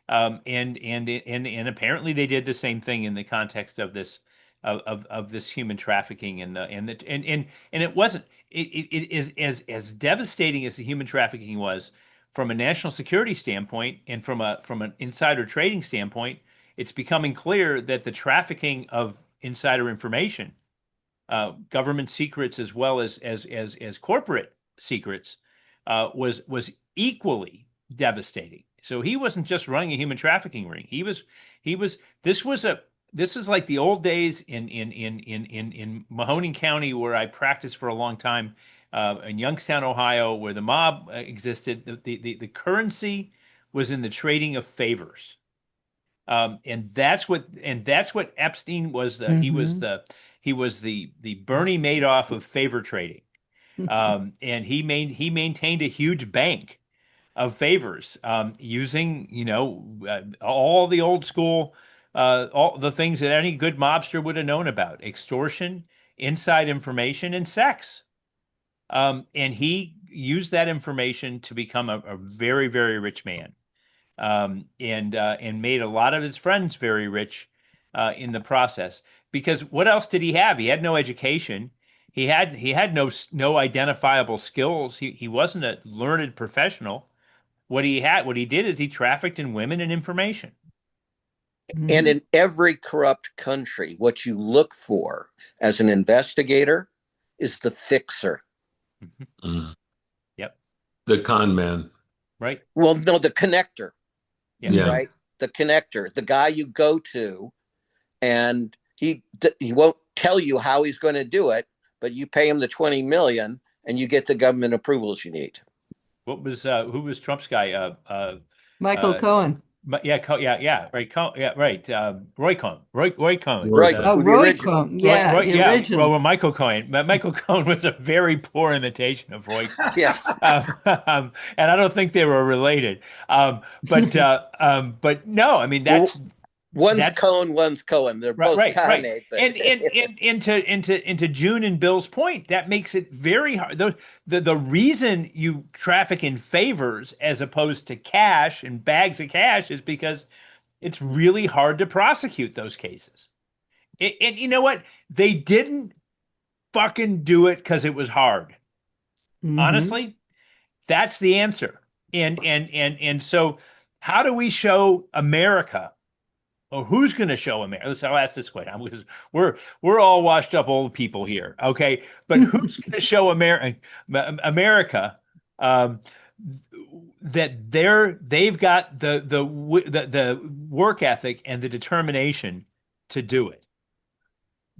And apparently they did the same thing in the context of this of this human trafficking and it wasn't it is as devastating as the human trafficking was from a national security standpoint and from an insider trading standpoint. It's becoming clear that the trafficking of insider information, government secrets as well as corporate secrets, was equally devastating. So he wasn't just running a human trafficking ring. This is like the old days in Mahoning County, where I practiced for a long time, in Youngstown, Ohio, where the mob existed. The currency was in the trading of favors, and that's what Epstein was. He was the Bernie Madoff of favor trading, and he maintained a huge bank of favors, using all the old school, all the things that any good mobster would have known about: extortion, inside information, and sex. And he used that information to become a very, very rich man, and made a lot of his friends very rich in the process. Because what else did he have? He had no education. He had no identifiable skills. He wasn't a learned professional. What he did is he trafficked in women and information. And in every corrupt country, what you look for as an investigator is the fixer. Yep. The con man. Right. Well, no, the connector. Yeah. Right. The connector, the guy you go to, and he won't tell you how he's going to do it, but you pay him the $20 million and you get the government approvals you need. What was who was Trump's guy? Michael Cohen. Right. Right. Roy Cohn. Roy Cohn. Roy Cohn. Yeah. The original. Well, Michael Cohen. Michael Cohen was a very poor imitation of Roy Cohn. Yes. And I don't think they were related. But no, I mean, One's Cohen, one's Cohen. They're both Kanye. But... And into June and Bill's point, that makes it very hard. The reason you traffic in favors as opposed to cash and bags of cash is because it's really hard to prosecute those cases. And you know what? They didn't fucking do it because it was hard. Mm-hmm. Honestly, that's the answer. And so how do we show America? Or who's going to show America? I'll ask this question. We're all washed up old people here, okay? But who's going to show America that they've got the work ethic and the determination to do it?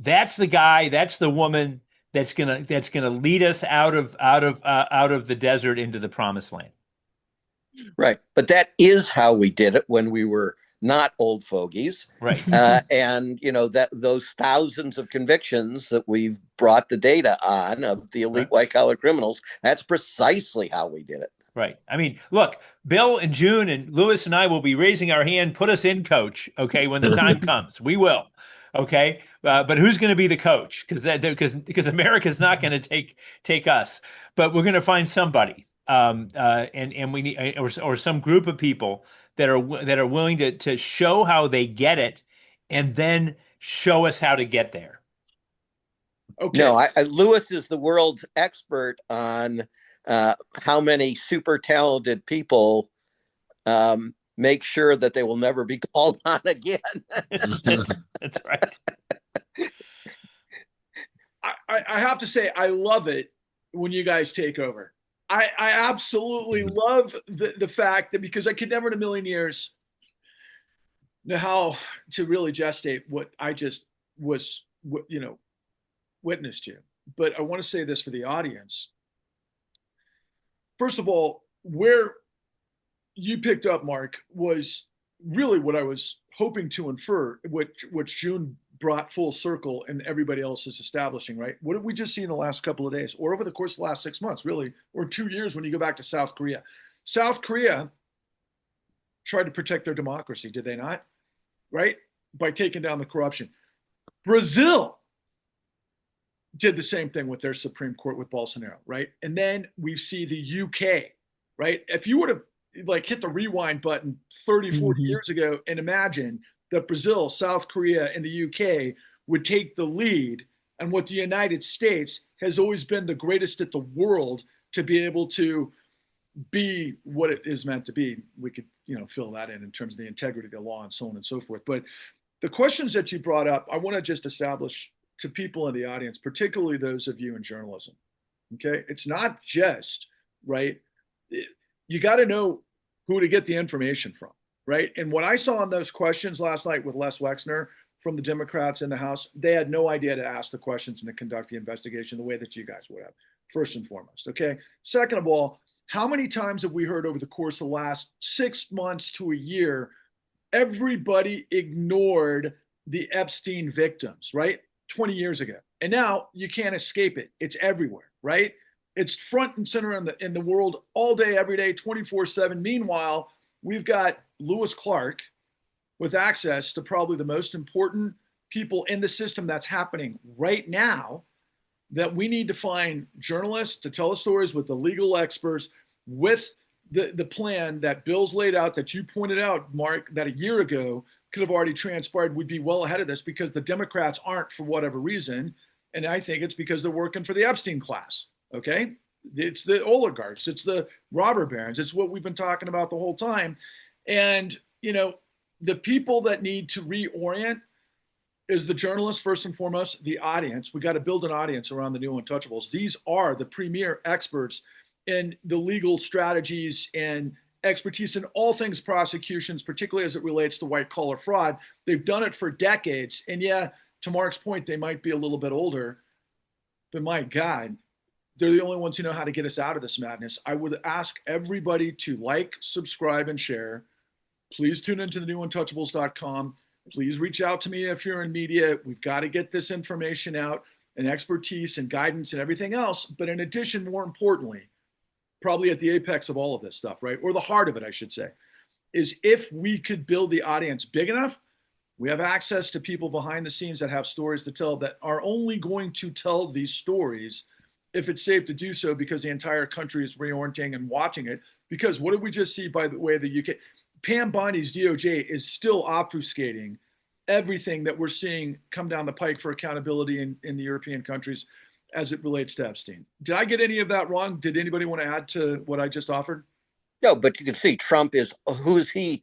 That's the guy. That's the woman that's gonna lead us out of the desert into the promised land. Right, but that is how we did it when we were not old fogies, right? And that those thousands of convictions that we've brought the data on of the elite white collar criminals, that's precisely how we did it. Right. I mean, look, Bill and June and Lewis and I will be raising our hand. Put us in, coach. Okay, when the time comes, we will. Okay, but who's going to be the coach? Because America's not going to take us, but we're going to find somebody, and we need or some group of people that are willing to show how they get it, and then show us how to get there. Okay. No, Lewis is the world's expert on how many super talented people make sure that they will never be called on again. That's right. I have to say, I love it when you guys take over. I absolutely love the fact that, because I could never in a million years know how to really gestate what I just was, witness to. But I want to say this for the audience. First of all, where you picked up, Marc, was really what I was hoping to infer, which June brought full circle and everybody else is establishing, right? What did we just see in the last couple of days, or over the course of the last 6 months, really, or 2 years when you go back to South Korea? South Korea tried to protect their democracy, did they not? Right? By taking down the corruption. Brazil did the same thing with their Supreme Court with Bolsonaro, right? And then we see the UK, right? If you would have hit the rewind button 30, 40 years ago and imagine that Brazil, South Korea, and the UK would take the lead, and what the United States has always been the greatest at the world to be able to be what it is meant to be. We could, fill that in terms of the integrity of the law and so on and so forth. But the questions that you brought up, I want to just establish to people in the audience, particularly those of you in journalism, okay? It's not just, right? You got to know who to get the information from, right? And what I saw in those questions last night with Les Wexner from the Democrats in the House, they had no idea to ask the questions and to conduct the investigation the way that you guys would have, first and foremost, okay? Second of all, how many times have we heard over the course of the last 6 months to a year, everybody ignored the Epstein victims, right? 20 years ago. And now you can't escape it. It's everywhere, right? It's front and center in the world all day, every day, 24/7. Meanwhile, we've got Lewis Clark with access to probably the most important people in the system that's happening right now, that we need to find journalists to tell the stories with the legal experts, with the plan that Bill's laid out, that you pointed out, Marc, that a year ago could have already transpired. We'd be well ahead of this because the Democrats aren't, for whatever reason. And I think it's because they're working for the Epstein class. Okay. It's the oligarchs. It's the robber barons. It's what we've been talking about the whole time. And, the people that need to reorient is the journalists, first and foremost, the audience. We got to build an audience around the new untouchables. These are the premier experts in the legal strategies and expertise in all things prosecutions, particularly as it relates to white collar fraud. They've done it for decades. And yeah, to Marc's point, they might be a little bit older, but my God, they're the only ones who know how to get us out of this madness. I would ask everybody to like, subscribe, and share. Please tune into the newuntouchables.com. Please reach out to me if you're in media. We've got to get this information out, and expertise and guidance and everything else. But in addition, more importantly, probably at the apex of all of this stuff, right? Or the heart of it, I should say, is if we could build the audience big enough We have access to people behind the scenes that have stories to tell that are only going to tell these stories if it's safe to do so because the entire country is reorienting and watching it. Because what did we just see, by the way, the UK? Pam Bondi's DOJ is still obfuscating everything that we're seeing come down the pike for accountability in the European countries as it relates to Epstein. Did I get any of that wrong? Did anybody want to add to what I just offered? No, but you can see Trump is, who's he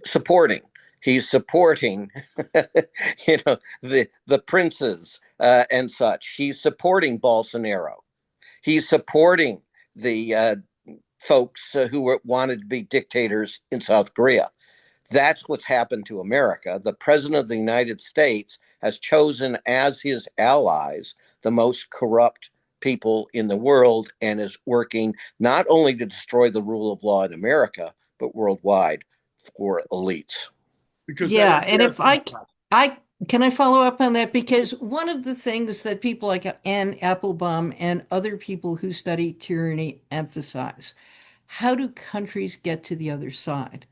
supporting? He's supporting, the princes and such. He's supporting Bolsonaro. He's supporting the folks who wanted to be dictators in South Korea. That's what's happened to America. The president of the United States has chosen as his allies the most corrupt people in the world and is working not only to destroy the rule of law in America, but worldwide for elites. Because yeah, and if I can I follow up on that? Because one of the things that people like Anne Applebaum and other people who study tyranny emphasize, how do countries get to the other side?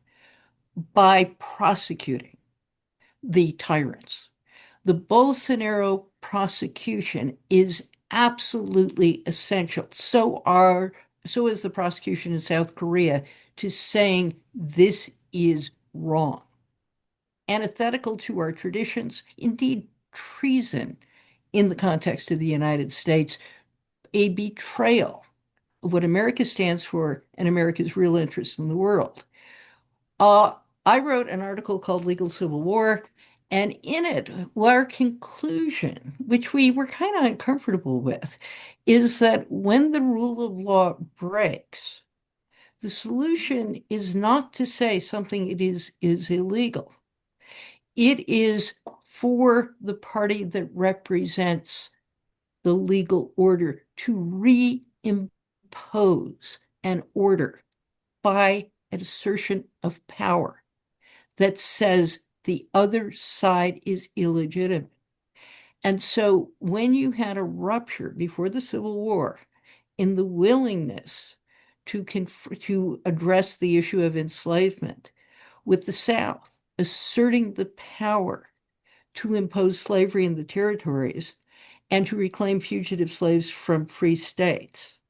By prosecuting the tyrants. The Bolsonaro prosecution is absolutely essential. So is the prosecution in South Korea to saying this is wrong, antithetical to our traditions, indeed treason in the context of the United States, a betrayal of what America stands for and America's real interest in the world. I wrote an article called Legal Civil War, and in it, our conclusion, which we were kind of uncomfortable with, is that when the rule of law breaks, the solution is not to say something is illegal. It is for the party that represents the legal order to reimpose an order by an assertion of power that says the other side is illegitimate. And so when you had a rupture before the Civil War in the willingness to address the issue of enslavement, with the South asserting the power to impose slavery in the territories and to reclaim fugitive slaves from free states,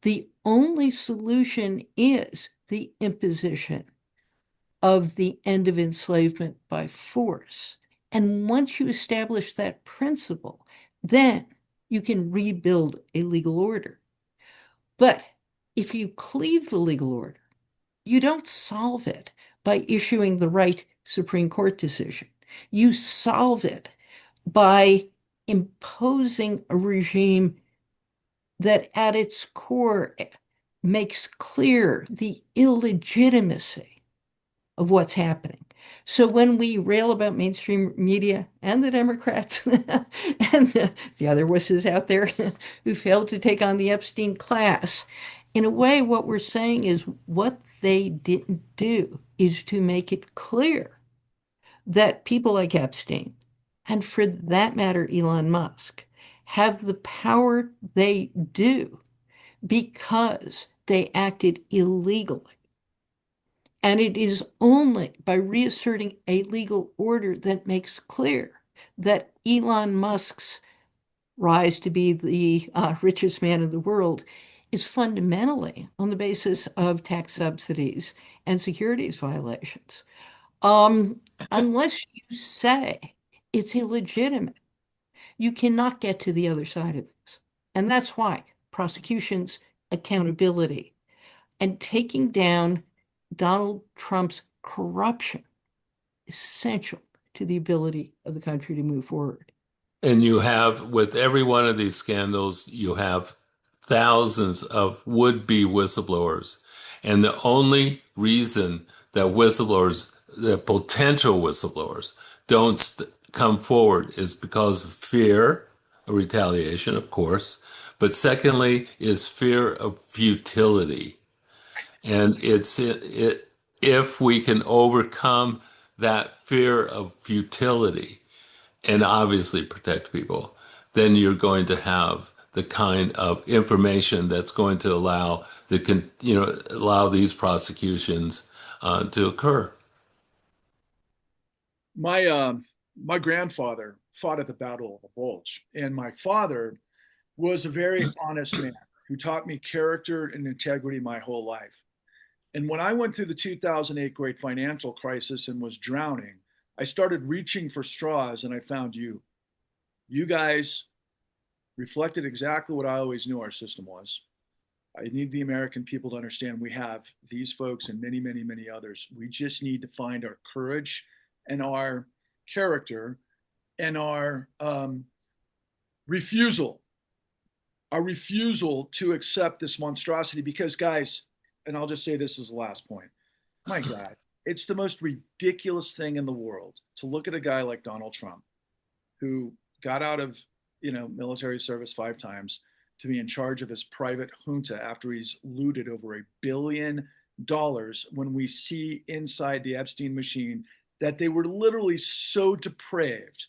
the only solution is the imposition of the end of enslavement by force. And once you establish that principle, then you can rebuild a legal order. But if you cleave the legal order, you don't solve it by issuing the right Supreme Court decision. You solve it by imposing a regime that at its core makes clear the illegitimacy of what's happening. So when we rail about mainstream media and the Democrats and the other wusses out there who failed to take on the Epstein class, in a way, what we're saying is what they didn't do is to make it clear that people like Epstein, and for that matter, Elon Musk, have the power they do because they acted illegally. And it is only by reasserting a legal order that makes clear that Elon Musk's rise to be the richest man in the world is fundamentally on the basis of tax subsidies and securities violations. Unless you say it's illegitimate, you cannot get to the other side of this. And that's why prosecutions, accountability, and taking down Donald Trump's corruption is essential to the ability of the country to move forward. And you have, with every one of these scandals, you have thousands of would-be whistleblowers. And the only reason that whistleblowers, the potential whistleblowers, don't come forward is because of fear of retaliation, of course. But secondly, is fear of futility. And if we can overcome that fear of futility and obviously protect people, then you're going to have the kind of information that's going to allow allow these prosecutions to occur. My grandfather fought at the Battle of the Bulge, and my father was a very honest man who taught me character and integrity my whole life. And when I went through the 2008 great financial crisis and was drowning, I started reaching for straws, and I found you. You guys reflected exactly what I always knew our system was. I need the American people to understand we have these folks and many, many, many others. We just need to find our courage and our character and refusal, our refusal to accept this monstrosity. Because, guys, and I'll just say this as the last point, my God, it's the most ridiculous thing in the world to look at a guy like Donald Trump, who got out of military service 5 times, to be in charge of his private junta after he's looted over $1 billion, when we see inside the Epstein machine that they were literally so depraved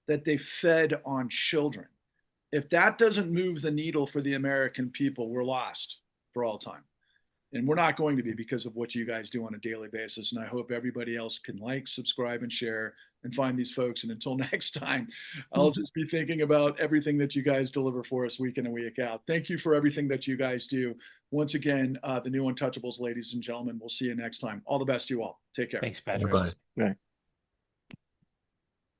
that they fed on children. If that doesn't move the needle for the American people, we're lost for all time. And we're not going to be, because of what you guys do on a daily basis. And I hope everybody else can like, subscribe, and share and find these folks. And until next time, I'll just be thinking about everything that you guys deliver for us week in and week out. Thank you for everything that you guys do. Once again, the new Untouchables, ladies and gentlemen, we'll see you next time. All the best to you all. Take care. Thanks, Patrick. Bye. Right.